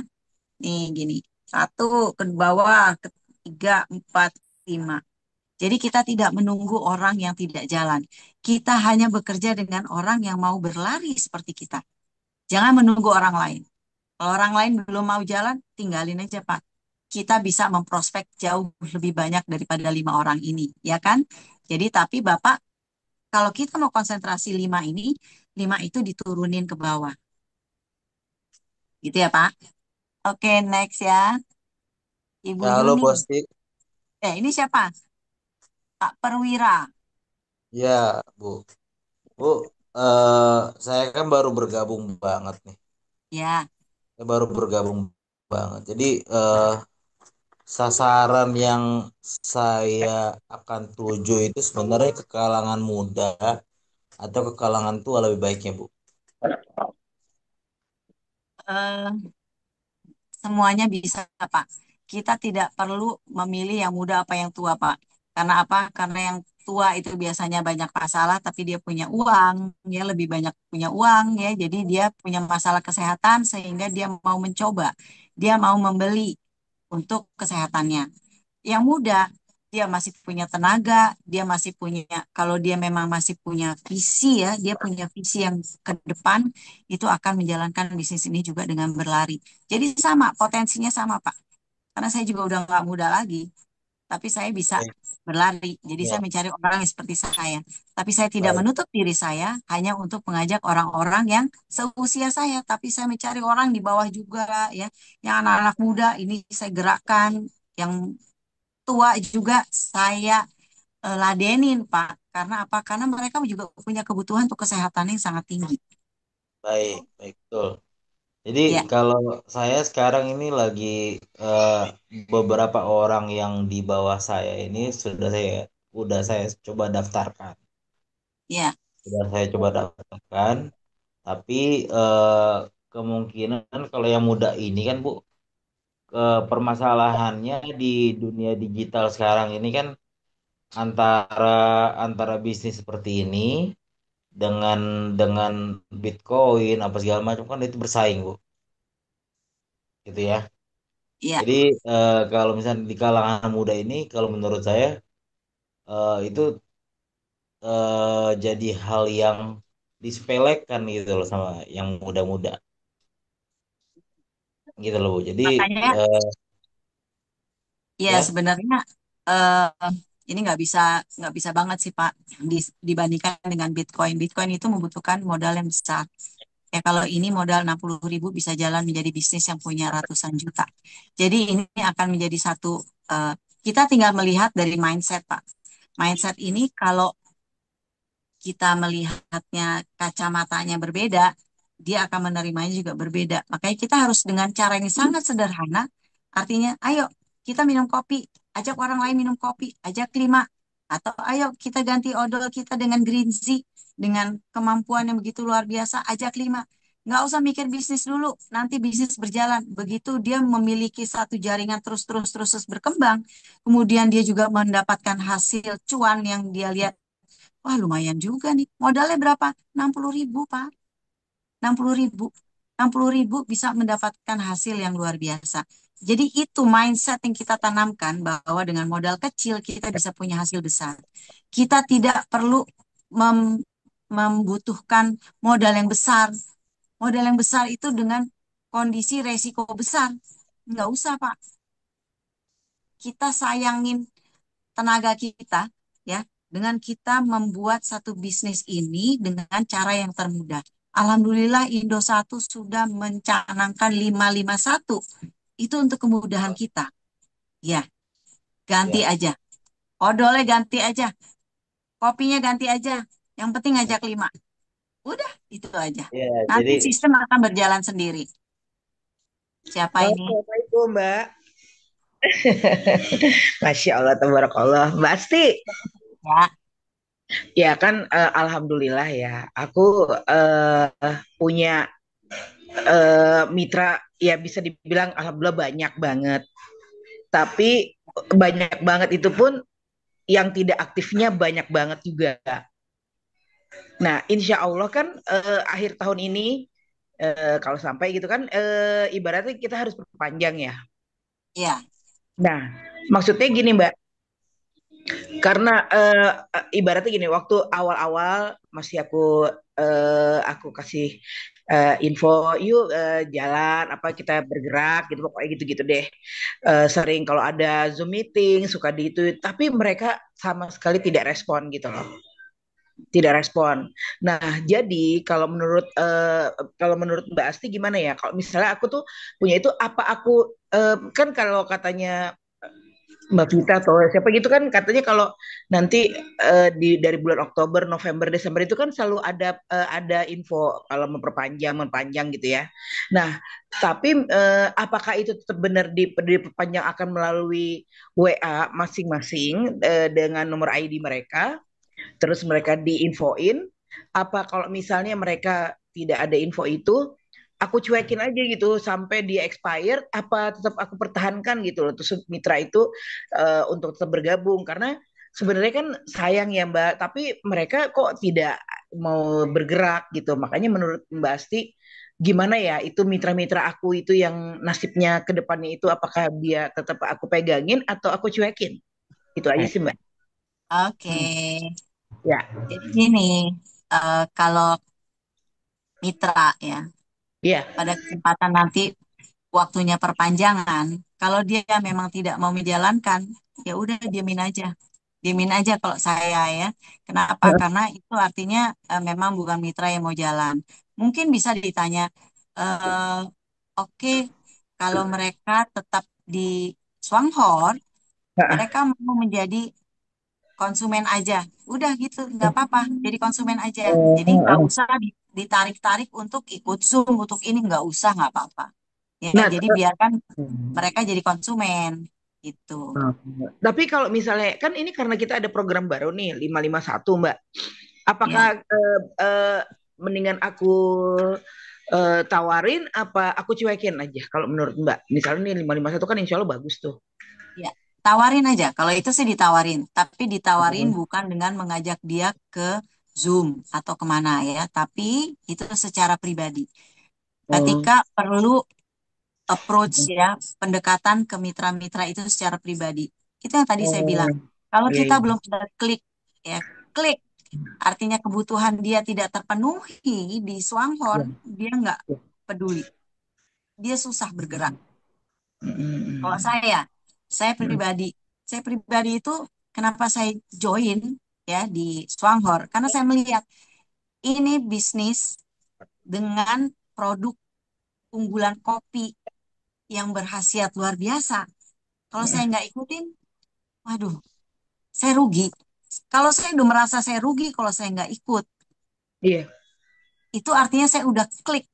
nih gini. Satu ke bawah, ketiga, empat, lima. Jadi kita tidak menunggu orang yang tidak jalan. Kita hanya bekerja dengan orang yang mau berlari seperti kita. Jangan menunggu orang lain. Kalau orang lain belum mau jalan, tinggalin aja Pak. Kita bisa memprospek jauh lebih banyak daripada 5 orang ini, ya kan? Jadi tapi Bapak, kalau kita mau konsentrasi 5 ini, 5 itu diturunin ke bawah. Gitu ya Pak. Oke, next ya. Ibu Ya, halo Yuni. Bosti. Ini siapa? Pak Perwira. Ya, Bu. Bu, eh, saya kan baru bergabung banget nih. Ya, Saya baru bergabung banget. Jadi, sasaran yang saya akan tuju itu sebenarnya ke kalangan muda atau ke kalangan tua lebih baiknya, Bu. eh, semuanya bisa, Pak. Kita tidak perlu memilih yang muda apa yang tua, Pak. Karena apa? Karena yang tua itu biasanya banyak masalah, tapi dia punya uang, ya lebih banyak punya uang, ya. Jadi dia punya masalah kesehatan sehingga dia mau mencoba, dia mau membeli untuk kesehatannya. Yang muda, dia masih punya tenaga, dia masih punya, kalau dia memang masih punya visi ya, dia punya visi yang ke depan, itu akan menjalankan bisnis ini juga dengan berlari. Jadi sama, potensinya sama Pak. Karena saya juga udah nggak muda lagi, tapi saya bisa Baik. berlari. Jadi Ya, saya mencari orang yang seperti saya. Tapi saya tidak baik. menutup diri saya hanya untuk mengajak orang-orang yang seusia saya. Tapi saya mencari orang di bawah juga ya, yang anak-anak muda ini saya gerakkan, yang tua juga saya ladenin, Pak. Karena apa? Karena mereka juga punya kebutuhan untuk kesehatan yang sangat tinggi. Baik, baik, betul. Jadi, Ya, kalau saya sekarang ini lagi eh, beberapa orang yang di bawah saya ini sudah saya coba daftarkan. ya, Sudah saya coba daftarkan. Tapi eh, kemungkinan kalau yang muda ini kan Bu, permasalahannya di dunia digital sekarang ini kan antara antara bisnis seperti ini dengan dengan Bitcoin apa segala macam kan itu bersaing Bu, gitu ya. ya. Jadi kalau misalnya di kalangan muda ini, kalau menurut saya itu jadi hal yang disepelekan gitu loh sama yang muda-muda gitu loh Bu. Jadi Makanya eh, ya ya. sebenarnya eh, Ini nggak bisa banget sih Pak dibandingkan dengan Bitcoin. Bitcoin itu membutuhkan modal yang besar. Ya kalau ini modal 60.000 bisa jalan menjadi bisnis yang punya ratusan juta. Jadi ini akan menjadi satu, kita tinggal melihat dari mindset Pak. Mindset ini kalau kita melihatnya kacamatanya berbeda, dia akan menerimanya juga berbeda. Makanya kita harus dengan cara yang sangat sederhana, artinya ayo kita minum kopi, ajak orang lain minum kopi, ajak 5. Atau ayo kita ganti odol kita dengan green tea, dengan kemampuan yang begitu luar biasa, ajak 5. Nggak usah mikir bisnis dulu, nanti bisnis berjalan. Begitu dia memiliki satu jaringan terus berkembang, kemudian dia juga mendapatkan hasil cuan yang dia lihat. Wah, lumayan juga nih. Modalnya berapa? 60.000, Pak. 60.000. 60.000 bisa mendapatkan hasil yang luar biasa. Jadi itu mindset yang kita tanamkan bahwa dengan modal kecil kita bisa punya hasil besar. Kita tidak perlu membutuhkan modal yang besar. Modal yang besar itu dengan kondisi resiko besar. Nggak usah, Pak. Kita sayangin tenaga kita ya dengan kita membuat satu bisnis ini dengan cara yang termudah. Alhamdulillah Indosat sudah mencanangkan 551. Itu untuk kemudahan kita. Ya, ganti Ya, aja. Odolnya ganti aja. Kopinya ganti aja. Yang penting ngajak 5. Udah, itu aja. ya, Nanti jadi sistem akan berjalan sendiri. Siapa ini? Assalamualaikum, Mbak. Masya Allah, tabarakallah. Mbak Asti, Ya, ya kan alhamdulillah ya. Aku punya mitra ya bisa dibilang alhamdulillah banyak banget. Tapi banyak banget itu pun yang tidak aktifnya banyak banget juga. Nah, insya Allah kan akhir tahun ini kalau sampai gitu kan ibaratnya kita harus perpanjang ya. ya, Nah, maksudnya gini Mbak, karena ibaratnya gini, waktu awal-awal masih aku kasih info, yuk jalan apa kita bergerak gitu pokoknya gitu-gitu deh. Sering kalau ada Zoom meeting suka di itu, tapi mereka sama sekali tidak respon gitu loh. Tidak respon. Nah, jadi kalau menurut Mbak Asti gimana ya? Kalau misalnya aku tuh punya itu apa aku kan kalau katanya Mbak Vita atau siapa gitu kan katanya kalau nanti dari bulan Oktober, November, Desember itu kan selalu ada info kalau memperpanjang gitu ya. Nah, tapi apakah itu tetap benar diperpanjang akan melalui WA masing-masing dengan nomor ID mereka, terus mereka diinfoin? Apa kalau misalnya mereka tidak ada info itu, aku cuekin aja gitu sampai dia expired apa tetap aku pertahankan gitu loh terus mitra itu untuk tetap bergabung karena sebenarnya kan sayang ya Mbak tapi mereka kok tidak mau bergerak gitu makanya menurut Mbak Asti gimana ya itu mitra-mitra aku itu yang nasibnya ke depannya itu apakah dia tetap aku pegangin atau aku cuekin itu aja sih Mbak. oke. Hmm. Ya, Jadi gini, kalau mitra ya, iya. pada kesempatan nanti waktunya perpanjangan, kalau dia memang tidak mau menjalankan, ya udah diamin aja. Diamin aja kalau saya ya. Kenapa? Karena itu artinya memang bukan mitra yang mau jalan. Mungkin bisa ditanya, eh, oke, kalau mereka tetap di Swanghor, mereka mau menjadi konsumen aja. Udah gitu, nggak apa-apa. Jadi konsumen aja. Jadi nggak usah ditarik-tarik untuk ikut Zoom, untuk ini nggak usah, nggak apa-apa. Ya, Nah, jadi biarkan mereka jadi konsumen gitu. tapi kalau misalnya kan ini karena kita ada program baru nih 551 Mbak. Ya, Apakah mendingan aku tawarin apa aku cuekin aja kalau menurut Mbak? Misalnya nih 551 kan insya Allah bagus tuh. ya. Tawarin aja. Kalau itu sih ditawarin, tapi ditawarin Hmm. bukan dengan mengajak dia ke Zoom atau kemana ya, tapi itu secara pribadi. Oh. Ketika perlu approach ya, pendekatan ke mitra-mitra itu secara pribadi. Itu yang tadi saya Oh, bilang. Kalau iya, kita iya. belum ada klik, ya klik, artinya kebutuhan dia tidak terpenuhi di Iya. Swanghorn, dia nggak peduli. Dia susah bergerak. Mm, mm, Kalau mm. saya Mm. pribadi, saya pribadi itu kenapa saya join ya di Swanghor? Karena saya melihat ini bisnis dengan produk unggulan kopi yang berkhasiat luar biasa. Kalau saya nggak ikutin, waduh, saya rugi. Kalau saya udah merasa saya rugi kalau saya nggak ikut, Iya. itu artinya saya udah klik.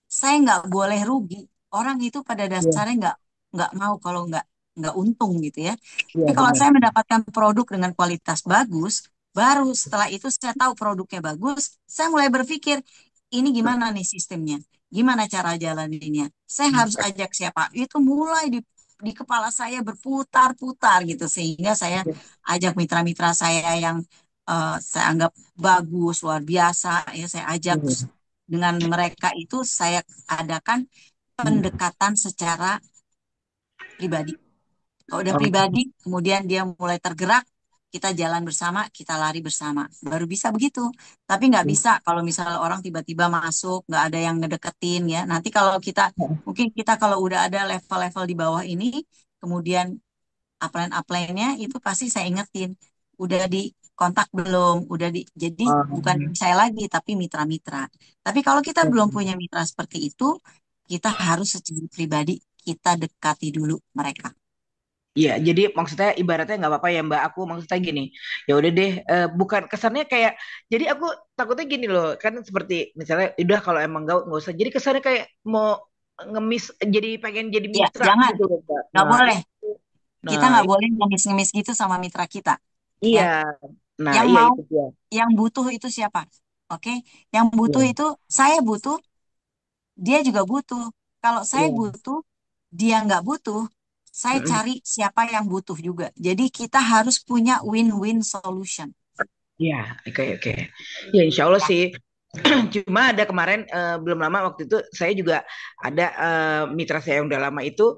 Saya nggak boleh rugi. Orang itu pada Iya. dasarnya nggak mau kalau nggak untung gitu ya. Iya Tapi kalau benar. saya mendapatkan produk dengan kualitas bagus, baru setelah itu saya tahu produknya bagus, saya mulai berpikir ini gimana nih sistemnya, gimana cara jalaninnya. Saya harus ajak siapa? Itu mulai di kepala saya berputar-putar gitu sehingga saya ajak mitra-mitra saya yang saya anggap bagus, luar biasa ya saya ajak. Terus dengan mereka itu saya adakan pendekatan secara pribadi. Kalau udah Oh, pribadi, kemudian dia mulai tergerak, kita jalan bersama, kita lari bersama. Baru bisa begitu. Tapi nggak bisa kalau misalnya orang tiba-tiba masuk, nggak ada yang ngedeketin ya. Nanti kalau kita, mungkin kita kalau udah ada level-level di bawah ini, kemudian upline-upline-nya itu pasti saya ingetin. Udah di kontak belum? Jadi bukan oh. saya lagi, tapi mitra-mitra. Tapi kalau kita belum punya mitra seperti itu, kita harus secara pribadi, kita dekati dulu mereka. Iya, jadi maksudnya ibaratnya nggak apa-apa ya Mbak. Aku maksudnya gini, ya udah deh, bukan kesannya kayak, jadi aku takutnya gini loh, kan seperti misalnya, udah kalau emang nggak usah. Jadi kesannya kayak mau ngemis, jadi pengen jadi Ya, mitra jangan, gitu loh Mbak. nggak boleh. Kita Nah, nggak boleh ngemis-ngemis gitu sama mitra kita, ya. iya, nah Yang iya mau, itu dia. yang butuh itu siapa? Oke, yang butuh Iya, itu saya butuh, dia juga butuh. Kalau saya iya. butuh, dia nggak butuh, saya Mm-mm. cari siapa yang butuh juga. Jadi kita harus punya win-win solution. Iya, oke oke. Ya Insya Allah Ya, sih. Cuma ada kemarin belum lama waktu itu saya juga ada mitra saya yang udah lama itu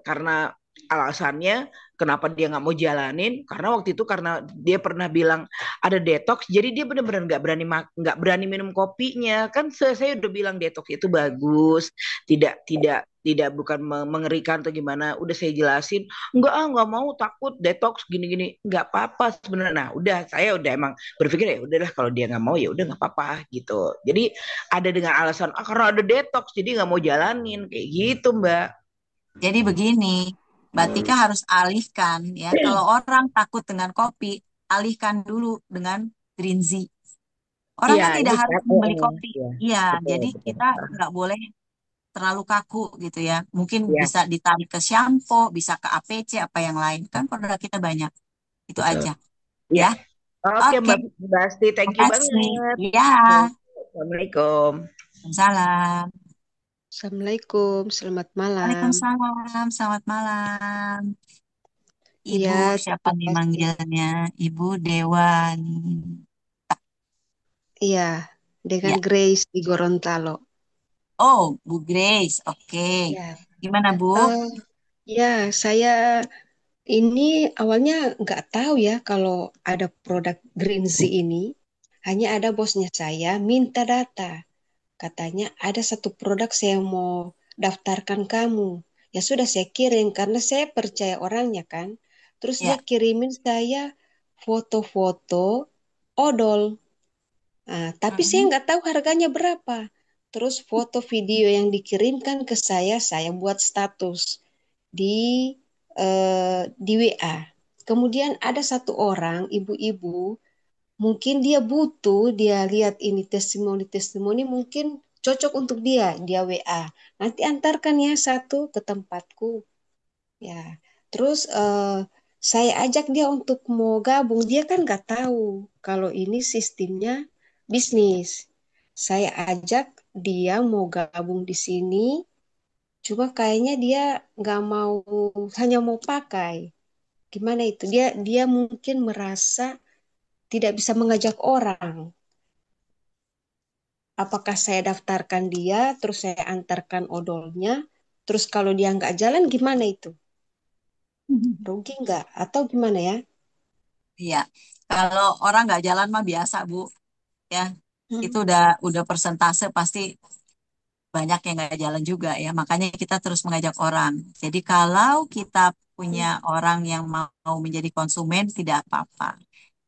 karena alasannya kenapa dia nggak mau jalanin karena waktu itu karena dia pernah bilang ada detox jadi dia benar-benar nggak berani minum kopinya kan saya udah bilang detox itu bagus tidak bukan mengerikan atau gimana udah saya jelasin nggak mau takut detox gini-gini nggak apa-apa sebenarnya nah udah saya udah emang berpikir ya udahlah kalau dia nggak mau ya udah nggak apa-apa gitu jadi ada dengan alasan karena ada detox jadi nggak mau jalanin kayak gitu Mbak. jadi begini, Mbak Tika harus alihkan ya. Kalau orang takut dengan kopi, alihkan dulu dengan green tea. Orang Iya kan ini tidak harus kan membeli kopi. ya Iya, betul jadi betul kita nggak boleh terlalu kaku gitu ya. Mungkin ya bisa ditarik ke shampoo, bisa ke APC, apa yang lain. Kan produk kita banyak. Itu betul aja. ya Ya, oke oke. Mbak Basti thank you Makasih. banget. Ya, Assalamualaikum. salam. Assalamualaikum, selamat malam. Waalaikumsalam. Selamat malam. Iya, Ibu siapa terima nih kasih. manggilnya? Ibu Dewani. Iya, dengan Ya. Grace di Gorontalo. Oh, Bu Grace. Oke. Ya, Gimana, Bu? eh, ya, saya ini awalnya nggak tahu ya kalau ada produk Green Sea ini. Hanya ada bosnya saya minta data. Katanya ada satu produk saya mau daftarkan kamu. Ya sudah saya kirim karena saya percaya orangnya kan. Terus dia Ya. kirimin saya foto-foto odol. Nah, tapi saya Mm-mm. nggak tahu harganya berapa. Terus foto video yang dikirimkan ke saya buat status di di WA. Kemudian ada satu orang, ibu-ibu, mungkin dia butuh, dia lihat ini testimoni-testimoni, mungkin cocok untuk dia WA. Nanti antarkan ya satu ke tempatku. Ya, terus saya ajak dia untuk mau gabung. Dia kan nggak tahu kalau ini sistemnya bisnis. Saya ajak dia mau gabung di sini, cuma kayaknya dia nggak mau, hanya mau pakai. Gimana itu? Dia mungkin merasa tidak bisa mengajak orang. Apakah saya daftarkan dia, terus saya antarkan odolnya, terus kalau dia nggak jalan gimana itu? Rugi nggak? Atau gimana ya? Iya. Kalau orang nggak jalan mah biasa, Bu. Ya, itu Hmm. udah persentase pasti banyak yang nggak jalan juga ya. Makanya kita terus mengajak orang. Jadi kalau kita punya orang yang mau menjadi konsumen, tidak apa-apa.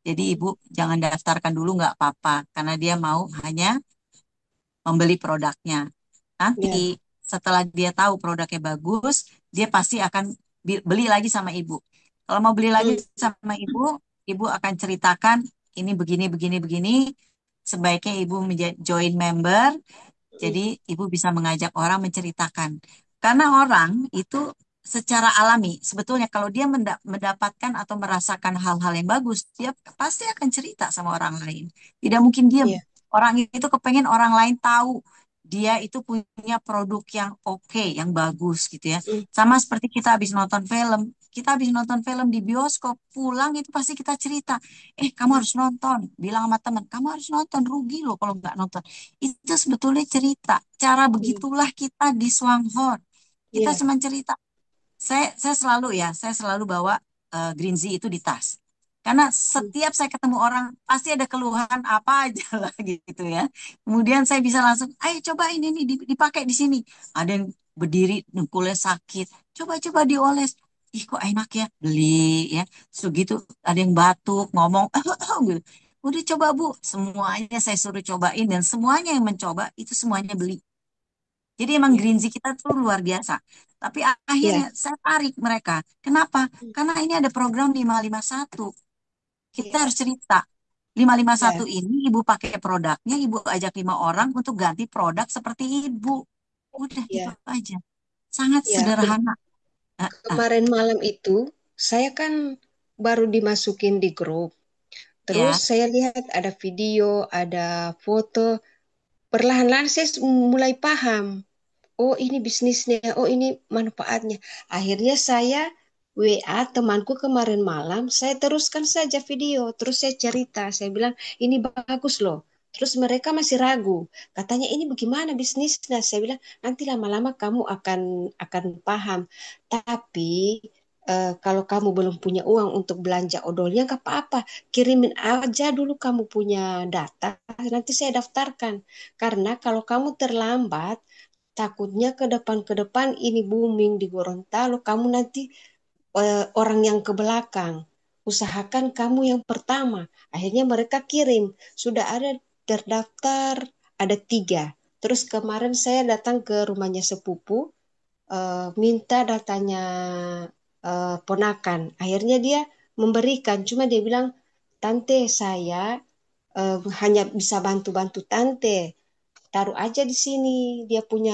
Jadi ibu jangan daftarkan dulu, nggak apa-apa, karena dia mau hanya membeli produknya. Ya. Nanti setelah dia tahu produknya bagus, dia pasti akan beli lagi sama ibu. Kalau mau beli lagi Hmm. sama ibu, ibu akan ceritakan ini begini, begini, begini. Sebaiknya ibu join member, jadi ibu bisa mengajak orang menceritakan. Karena orang itu secara alami, sebetulnya kalau dia mendapatkan atau merasakan hal-hal yang bagus, dia pasti akan cerita sama orang lain. Tidak mungkin diam. Ya. Orang itu kepengen orang lain tahu dia itu punya produk yang oke, yang bagus gitu ya. Hmm. Sama seperti kita habis nonton film. Kita habis nonton film di bioskop, pulang itu pasti kita cerita. Kamu harus nonton. Bilang sama teman, kamu harus nonton. Rugi loh kalau nggak nonton. Itu sebetulnya cerita. Cara Hmm. begitulah kita di Swanghorn. Kita Ya. cuma cerita. Saya selalu bawa Green Zee itu di tas. Karena Hmm. setiap saya ketemu orang pasti ada keluhan apa aja lah gitu ya. Kemudian saya bisa langsung, ayo coba ini nih dipakai di sini. Ada yang berdiri dengkulnya sakit, coba-coba dioles. Ih kok enak ya, beli ya. So gitu ada yang batuk, ngomong gitu. Udah coba Bu, semuanya saya suruh cobain dan semuanya yang mencoba itu semuanya beli. Jadi emang Ya. Green Zee kita tuh luar biasa. Tapi akhirnya Ya. saya tarik mereka. Kenapa? Hmm. Karena ini ada program 551. Kita Ya. harus cerita. 551 Ya. ini ibu pakai produknya, ibu ajak 5 orang untuk ganti produk seperti ibu. Udah gitu Ya. aja. Sangat Ya. sederhana. Ah, ah, Kemarin malam itu saya kan baru dimasukin di grup. Terus ya, saya lihat ada video, ada foto. Perlahan-lahan saya mulai paham. Oh, ini bisnisnya. Oh, ini manfaatnya. Akhirnya saya WA temanku kemarin malam. Saya teruskan saja video. Terus saya cerita. Saya bilang, ini bagus loh. Terus mereka masih ragu. Katanya, ini bagaimana bisnisnya? Saya bilang, nanti lama-lama kamu akan paham. Tapi kalau kamu belum punya uang untuk belanja odolnya, nggak apa-apa. Kirimin aja dulu kamu punya data. Nanti saya daftarkan. Karena kalau kamu terlambat, takutnya ke depan ini booming di Gorontalo, kamu nanti orang yang ke belakang. Usahakan kamu yang pertama. Akhirnya mereka kirim. Sudah ada terdaftar, ada 3. Terus kemarin saya datang ke rumahnya sepupu, minta datanya ponakan. Akhirnya dia memberikan, cuma dia bilang, tante saya hanya bisa bantu-bantu tante, taruh aja di sini, dia punya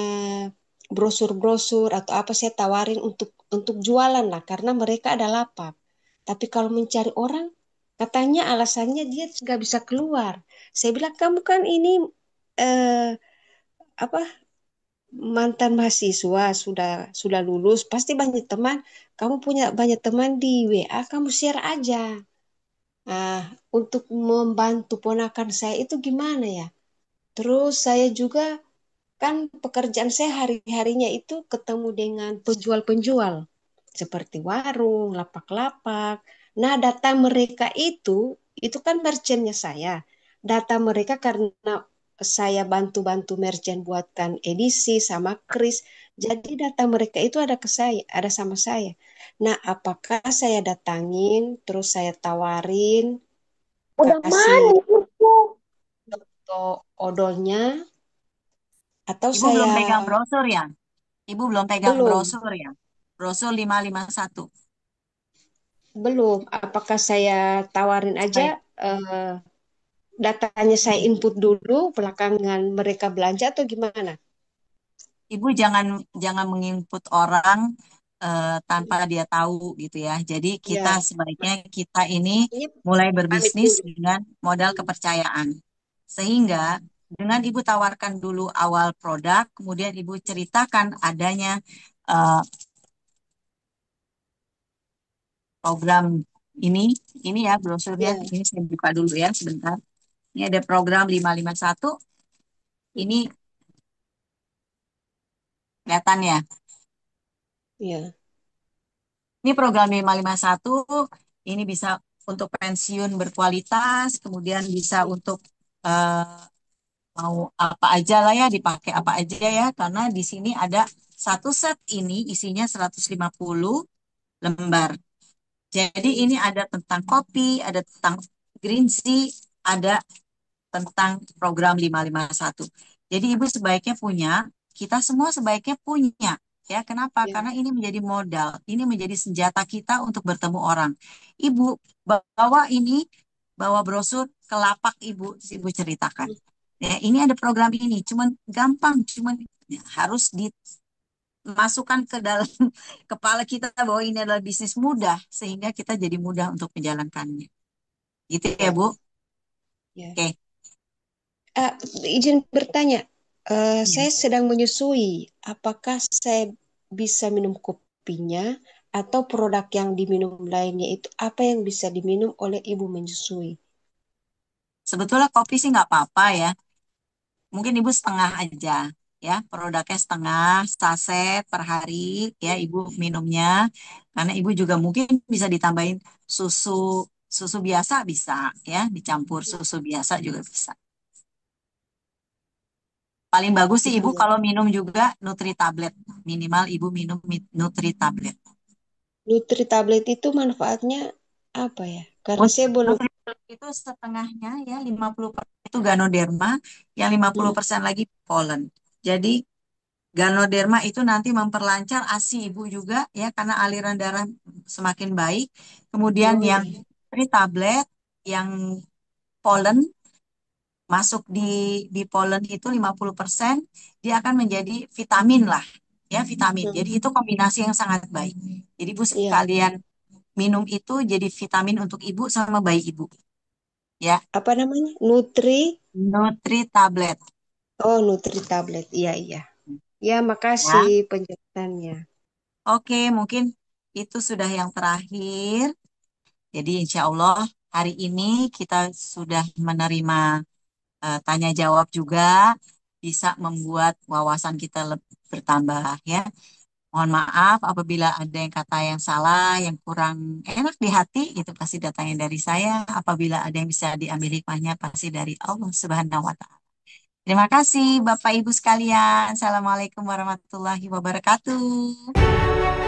brosur-brosur atau apa, saya tawarin untuk jualan lah karena mereka ada lapak. Tapi kalau mencari orang, katanya alasannya dia nggak bisa keluar. Saya bilang, kamu kan ini eh, apa, mantan mahasiswa, sudah lulus, pasti banyak teman. Kamu punya banyak teman di WA, kamu share aja. Nah, untuk membantu ponakan saya itu gimana ya? Terus saya juga, kan pekerjaan saya hari-harinya itu ketemu dengan penjual-penjual seperti warung, lapak-lapak. Nah, data mereka itu kan merchantnya saya. Data mereka karena saya bantu-bantu merchant buatkan edisi sama kris. Jadi data mereka itu ada ke saya, ada sama saya. Nah, apakah saya datangin, terus saya tawarin, Udah kasih manis itu. foto odolnya, atau ibu belum saya pegang brosur ya? Ibu belum pegang belum. brosur ya? Brosur 551. Belum. Apakah saya tawarin aja, Baik. eh, datanya saya input dulu, belakangan mereka belanja atau gimana? Ibu jangan jangan menginput orang tanpa dia tahu gitu ya. Jadi kita Ya, sebaiknya kita ini ini mulai pamit berbisnis dulu. dengan modal kepercayaan. Sehingga dengan Ibu tawarkan dulu awal produk, kemudian Ibu ceritakan adanya eh, program ini, ini ya brosurnya, Ya, ini saya buka dulu ya sebentar. Ini ada program 551, ini kelihatan ya. ya, Ini program 551, ini bisa untuk pensiun berkualitas, kemudian bisa untuk eh, mau apa aja lah ya, dipakai apa aja ya, karena di sini ada satu set ini isinya 150, lembar. Jadi ini ada tentang kopi, ada tentang green tea, ada tentang program 551. Jadi Ibu sebaiknya punya, kita semua sebaiknya punya. Ya, kenapa? Ya. Karena ini menjadi modal, ini menjadi senjata kita untuk bertemu orang. Ibu bawa ini, bawa brosur ke lapak Ibu ceritakan. Ya, ini ada program ini, cuman gampang, cuman harus dimasukkan ke dalam kepala kita bahwa ini adalah bisnis mudah, sehingga kita jadi mudah untuk menjalankannya. Gitu ya, Ya. Bu? Ya. Oke. Ah, izin bertanya, Ya. saya sedang menyusui. Apakah saya bisa minum kopinya atau produk yang diminum lainnya itu apa yang bisa diminum oleh ibu menyusui? Sebetulnya kopi sih nggak apa-apa ya. Mungkin Ibu setengah aja ya. Produknya setengah saset per hari ya Ibu minumnya. Karena Ibu juga mungkin bisa ditambahin susu susu biasa bisa ya, dicampur susu biasa juga bisa. Paling bagus sih Ibu Iya. kalau minum juga Nutri tablet. Minimal Ibu minum Nutri tablet. Nutri tablet itu manfaatnya apa ya? Karena saya belum. Nutri itu setengahnya ya 50% itu Ganoderma, yang 50% lagi pollen. Jadi Ganoderma itu nanti memperlancar ASI ibu juga ya karena aliran darah semakin baik. Kemudian Oh yang iya. Nutri tablet yang pollen masuk di pollen itu 50% dia akan menjadi vitamin lah ya vitamin. Hmm, Jadi itu kombinasi yang sangat baik. Jadi Bu iya. sekalian minum itu jadi vitamin untuk ibu sama bayi ibu ya. Apa namanya? Nutri. Nutri tablet Oh, Nutri tablet. Iya, iya. Ya, makasih ya. penjelasannya. Oke, mungkin itu sudah yang terakhir. Jadi insya Allah hari ini kita sudah menerima tanya jawab juga, bisa membuat wawasan kita bertambah ya. Mohon maaf apabila ada yang kata yang salah, yang kurang enak di hati, itu pasti datangnya dari saya. Apabila ada yang bisa diambil hikmahnya, pasti dari Allah Subhanahu wa Ta'ala. Terima kasih Bapak Ibu sekalian. Assalamualaikum warahmatullahi wabarakatuh.